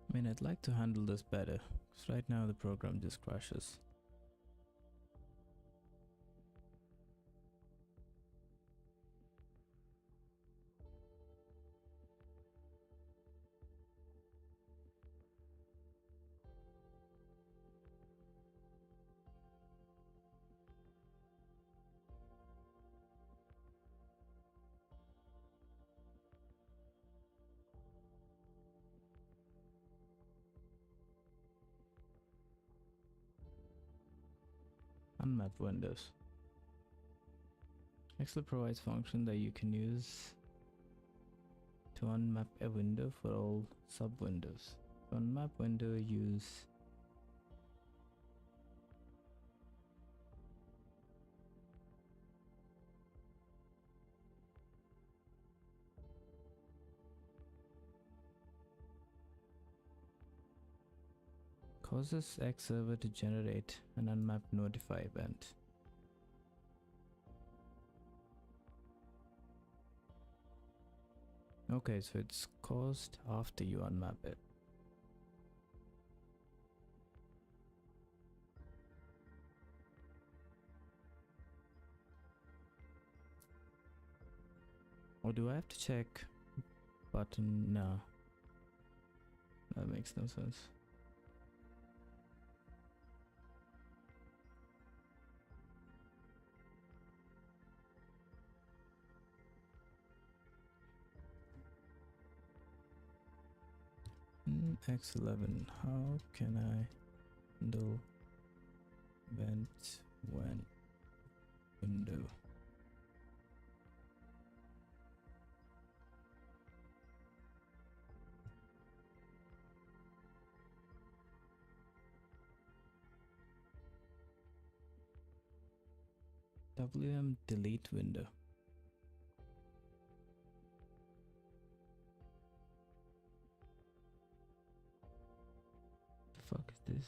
Speaker 1: I mean, I'd like to handle this better, because right now the program just crashes. Unmap windows. X11 provides function that you can use to unmap a window for all sub-windows. To unmap window, use causes X server to generate an unmap notify event. Okay, so it's caused after you unmap it. Or do I have to check button? No. That makes no sense. In X11, how can I handle event when window? WM delete window. The fuck is this?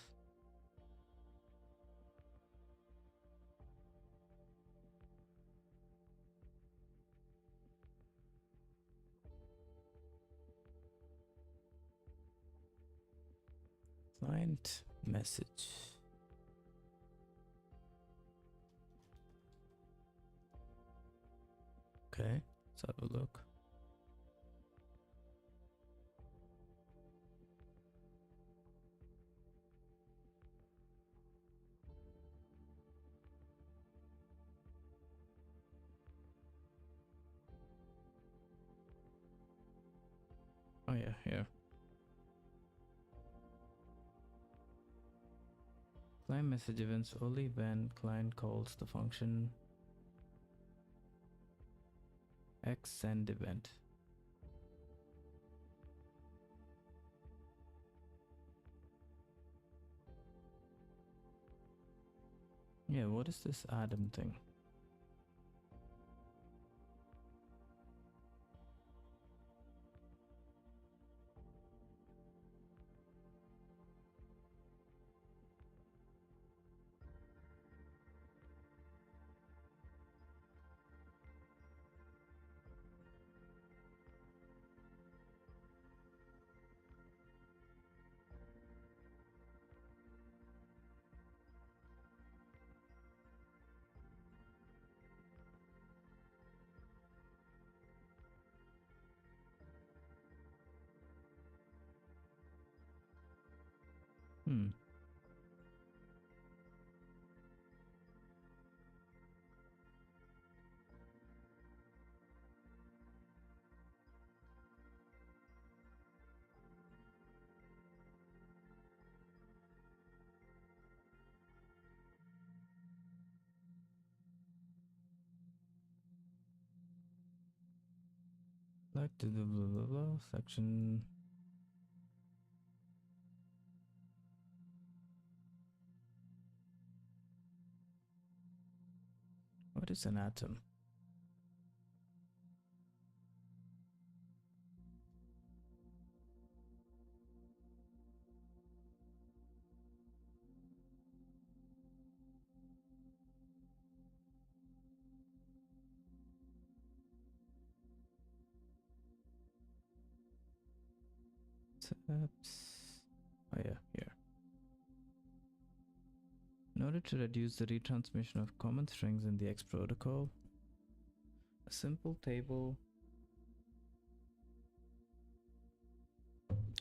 Speaker 1: Client message. Okay, let's have a look. Oh yeah, here. Client message events only when client calls the function xSend event. Yeah, what is this Adam thing? Hmm. Like to the blah blah blah section. What is an atom? Steps. Oh yeah, here. In order to reduce the retransmission of common strings in the X protocol, a simple table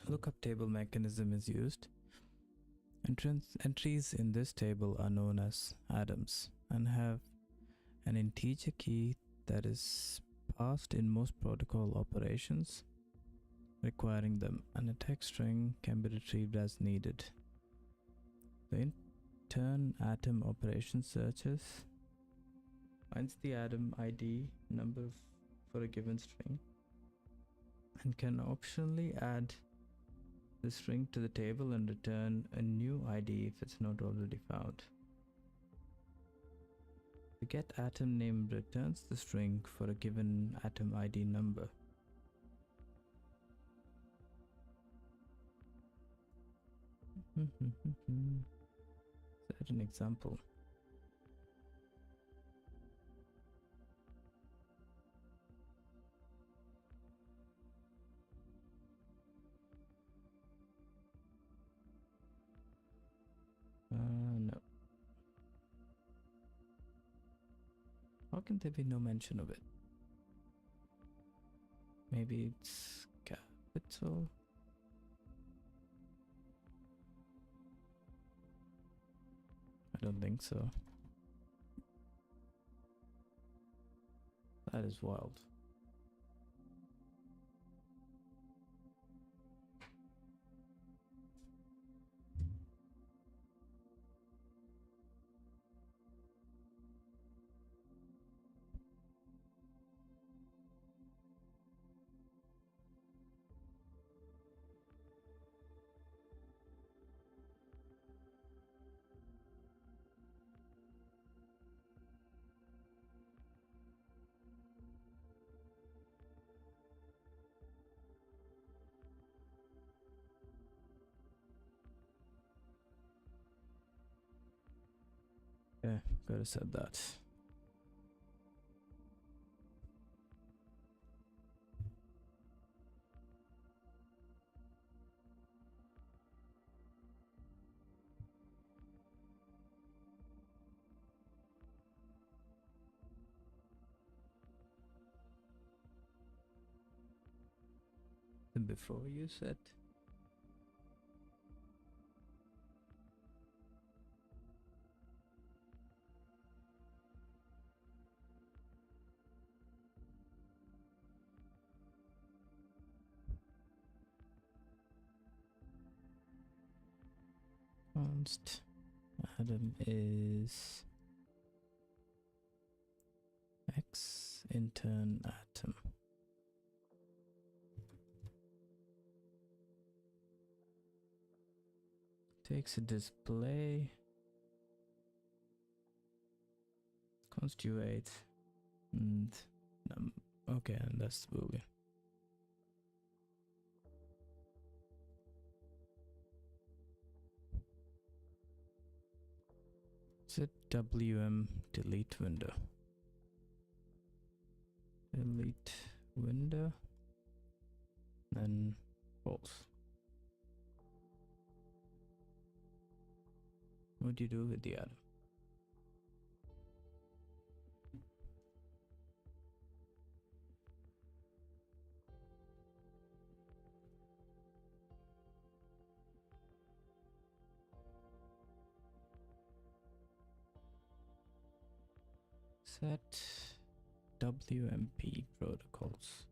Speaker 1: lookup table mechanism is used. Entries in this table are known as atoms and have an integer key that is passed in most protocol operations requiring them, and a text string can be retrieved as needed. The intern atom operation searches, finds the atom ID number for a given string, and can optionally add the string to the table and return a new ID if it's not already found. The get atom name returns the string for a given atom ID number. Is that an example? No. How can there be no mention of it? Maybe it's capital? I don't think so. That is wild. Yeah, gotta set that. And before you set. Const atom is X intern atom. Takes a display, constitute, and okay, and that's the boolean. Set WM delete window. Delete window, then false. What do you do with the atom? Set WMP protocols.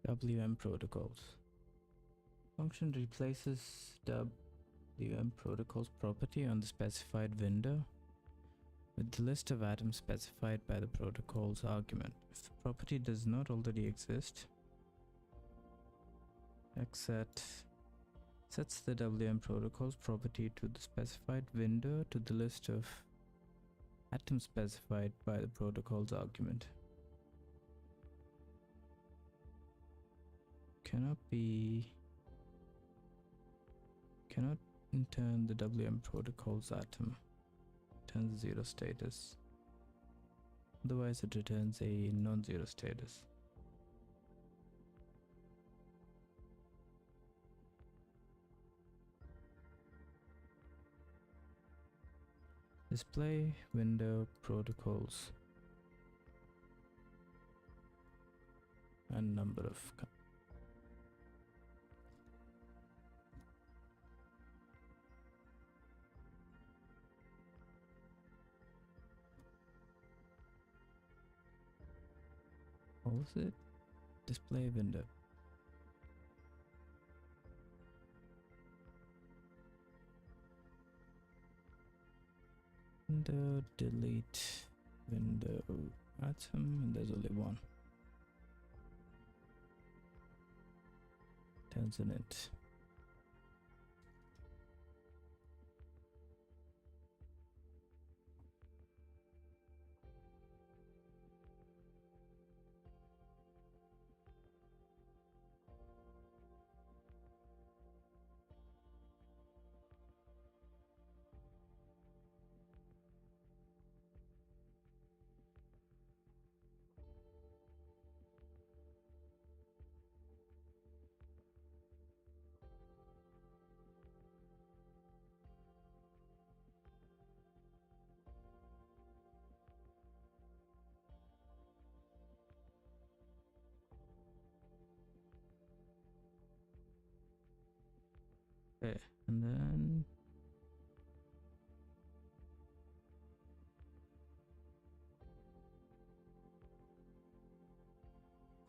Speaker 1: WM protocols. Function replaces WM protocols property on the specified window with the list of atoms specified by the protocol's argument. If the property does not already exist, Xset sets the WM protocols property to the specified window to the list of atoms specified by the protocol's argument. Cannot return the WM protocol's atom. Returns 0 status. Otherwise it returns a non-zero status. Display window protocols and number of what was it? Display window. Window delete window atom, and there's only one. Turns in it. Okay, and then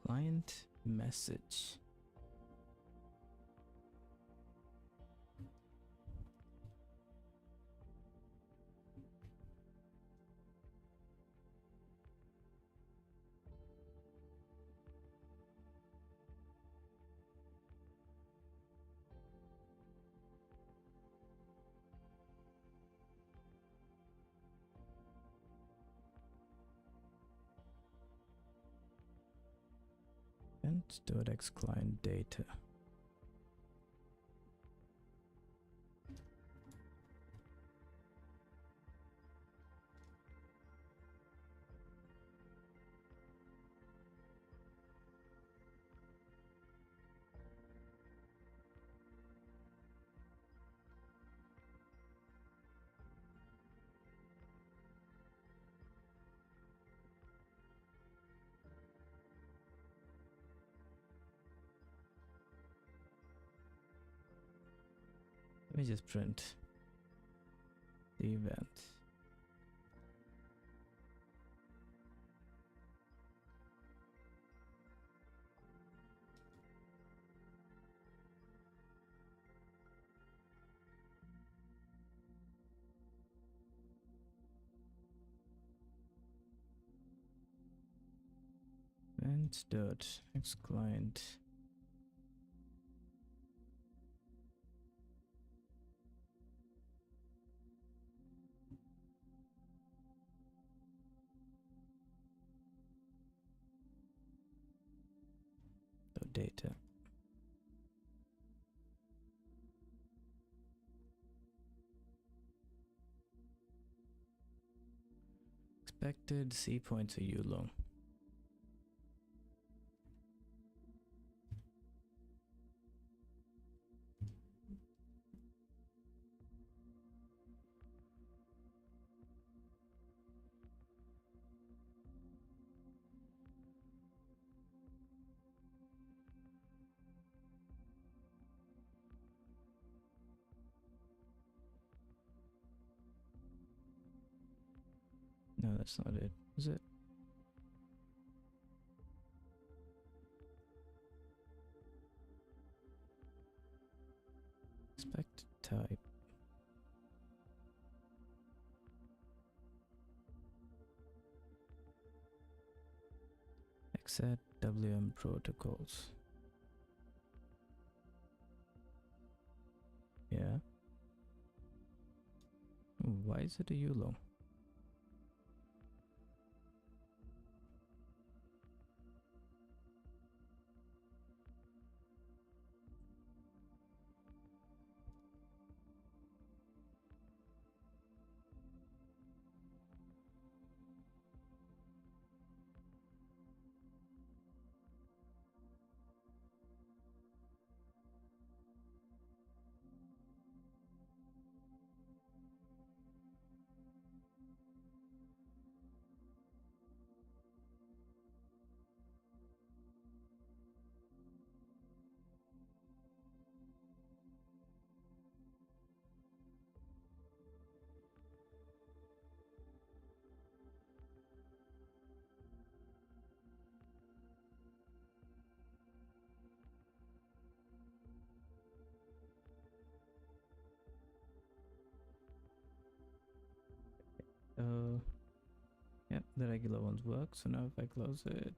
Speaker 1: client message. Event.x client data. Let me just print the event. Event.x client. Data. Expected C points are U long. That's not it, is it? Expected type. X11 protocols. Yeah. Why is it a YOLO? Yep, the regular ones work. So now if I close it,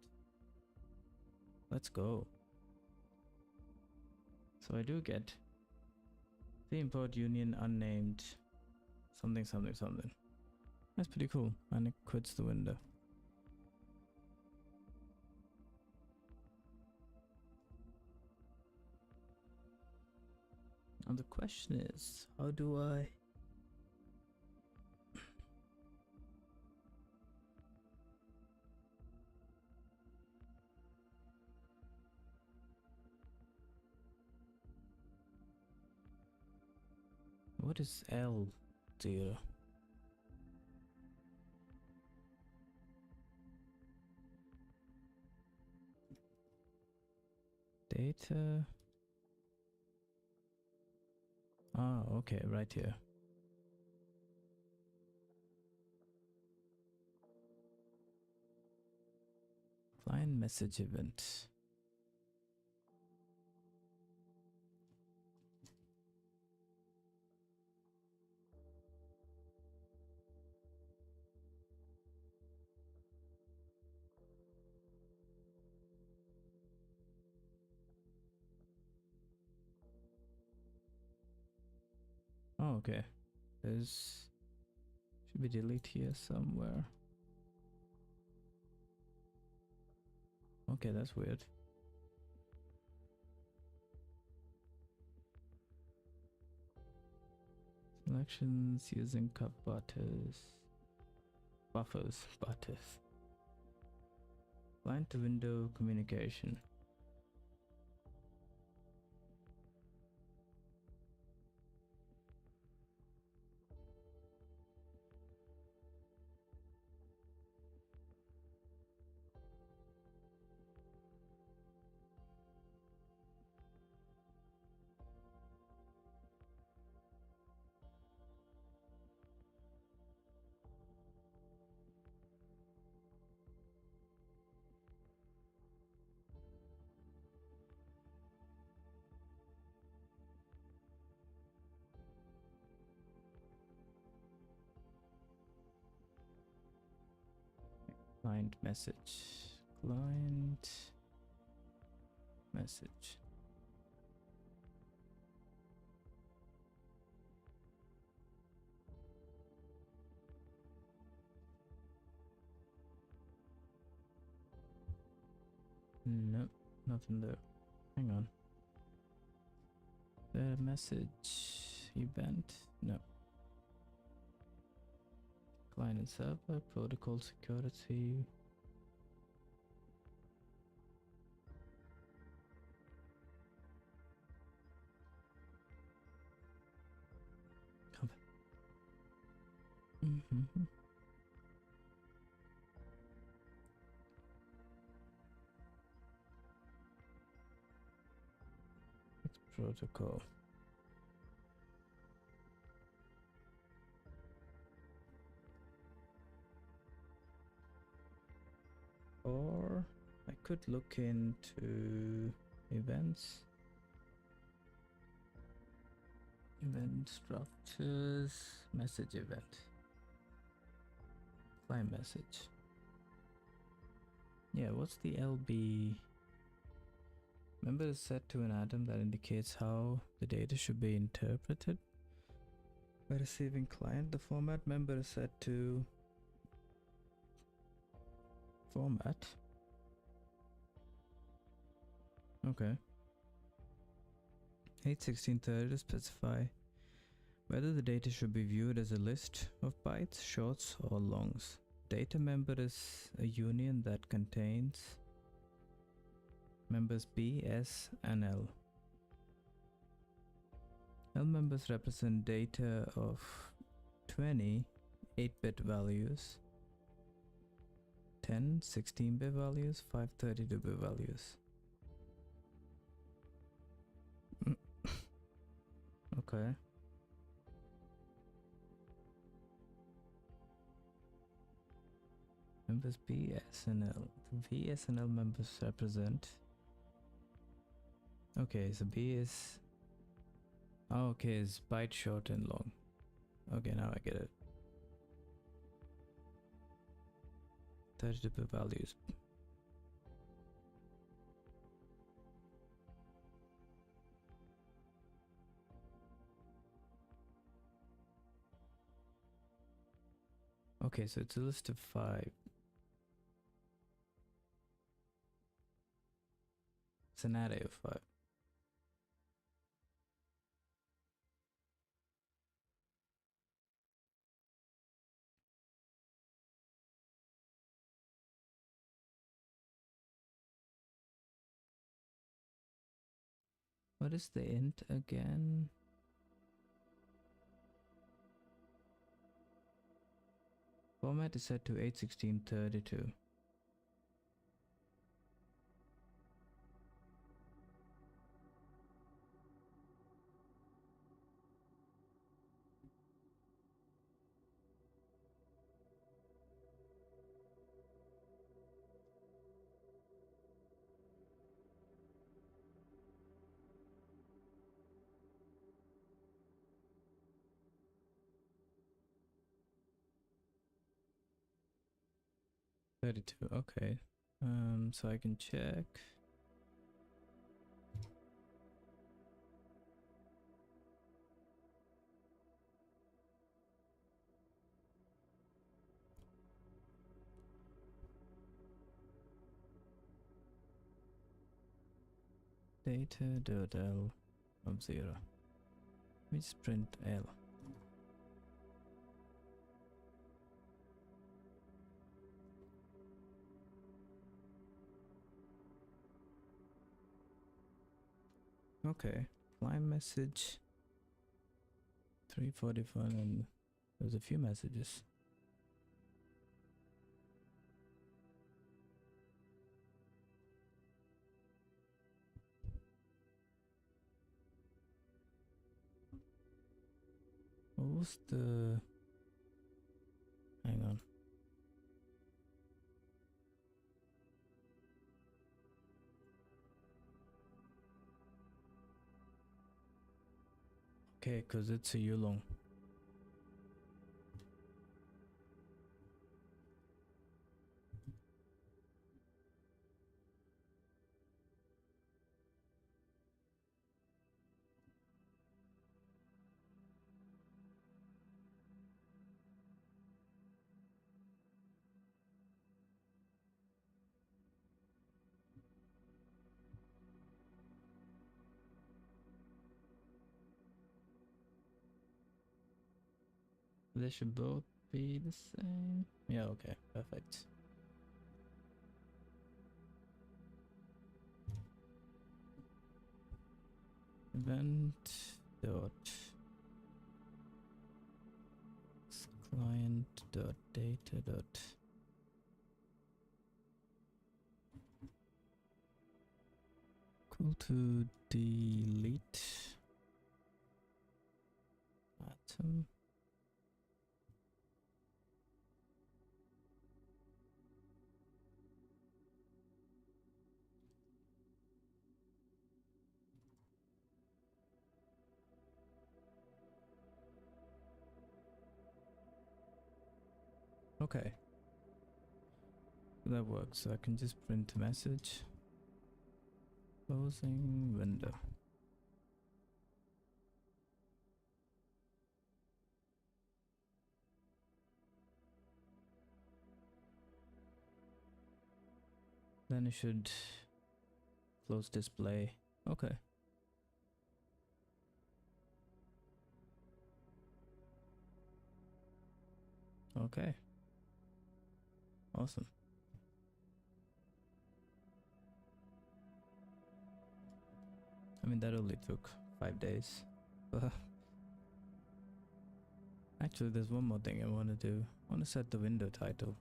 Speaker 1: let's go. So I do get the import union unnamed something something something. That's pretty cool. And it quits the window. Now the question is, how do I what is L0? Data. Ah, okay, right here. Client message event. Oh, okay. There's should be delete here somewhere. Okay, that's weird. Selections using cup butters. Buffers. Butters. Client to window communication. Client message. Client message. Nope, nothing there. Hang on. The message event? No. Client and server, protocol security. Come. It's protocol. could look into events, event structures, message event, client message. Yeah, what's the LB? Member is set to an atom that indicates how the data should be interpreted by receiving client. The format member is set to format. Okay. 8.16.30 to specify whether the data should be viewed as a list of bytes, shorts, or longs. Data member is a union that contains members B, S, and L. L members represent data of 20 8-bit values, 10 16-bit values, 5 32-bit values. Okay. Members B, S, and L. The V, S, and L members represent. Okay, so B is. Oh, okay, it's byte, short, and long. Okay, now I get it. 32-bit values. Okay, so it's a list of 5. It's an array of 5. What is the int again? Format is set to 8.16.32. Okay. So I can check. Data.l of 0. Let me just print L. Okay, client message 3:45, and there's a few messages. What was the? Hang on. Okay, cause it's a long. They should both be the same. Yeah, okay, perfect. Event dot client dot data dot equal to delete atom. Okay. That works. So I can just print a message. Closing window. Then it should close display. Okay. Okay. Awesome. I mean, that only took 5 days. Actually, there's one more thing I want to do. I want to set the window title.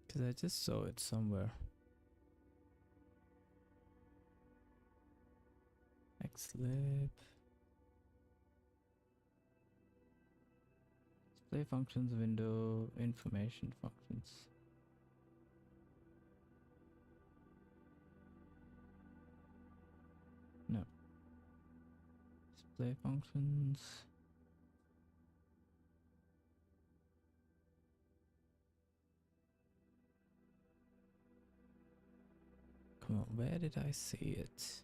Speaker 1: Because I just saw it somewhere. Xlib. Display functions, window, information functions. No. Display functions. Come on, where did I see it?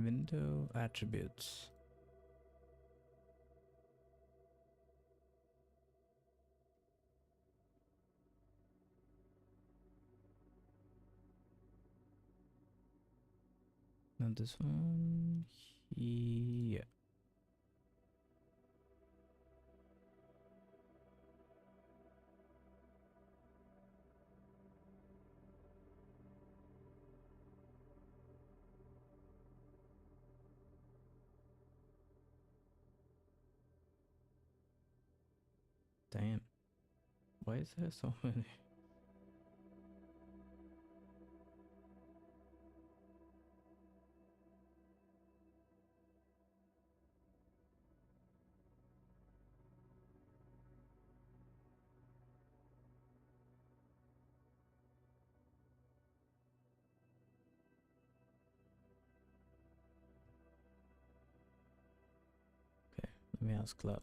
Speaker 1: Window attributes. Now this one here. Damn. Why is there so many? Okay, let me ask Cloud.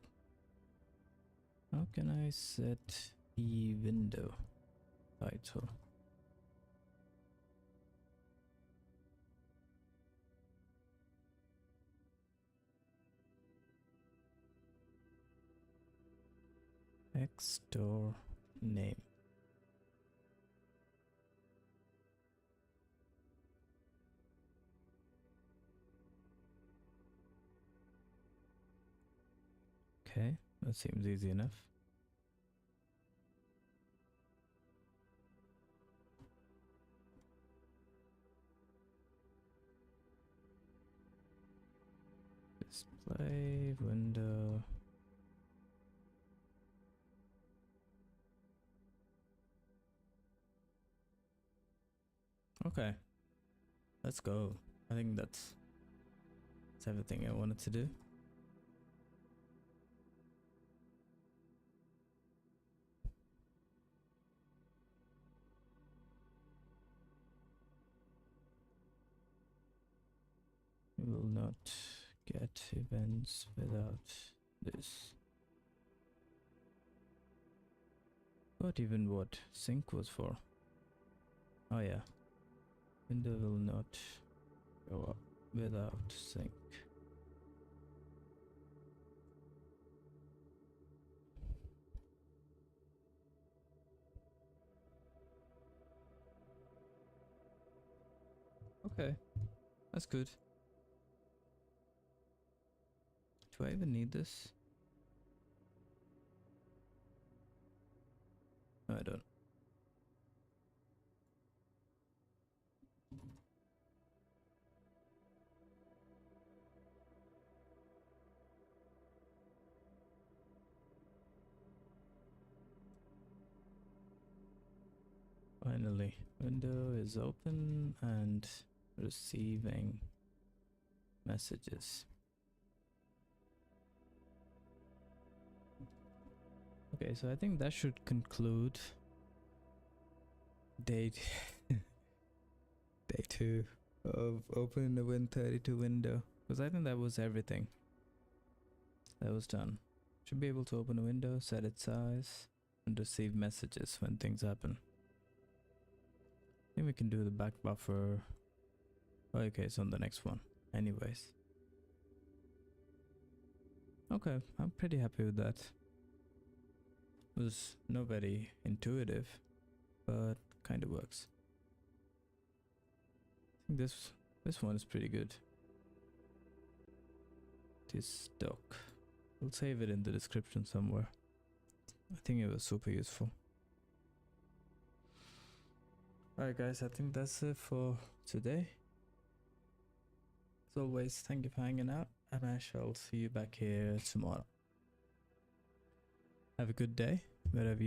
Speaker 1: How can I set the window title? X store name. Okay, that seems easy enough. Display window. Okay, let's go. I think that's everything I wanted to do. We will not get events without this. But even what sync was for. Oh yeah. Window will not go up without sync. Okay. That's good. Do I even need this? No, I don't. Finally, window is open and receiving messages. Okay, so I think that should conclude day day 2 of opening the Win32 window, because I think that was everything that was done. Should be able to open a window, set its size, and receive messages when things happen. I think we can do the back buffer. Oh, okay, it's on the next one. Anyways. Okay, I'm pretty happy with that. It was not very intuitive, but kind of works. I think this one is pretty good. This doc. We'll save it in the description somewhere. I think it was super useful. Alright guys, I think that's it for today. As always, thank you for hanging out, and I shall see you back here tomorrow. Have a good day, wherever you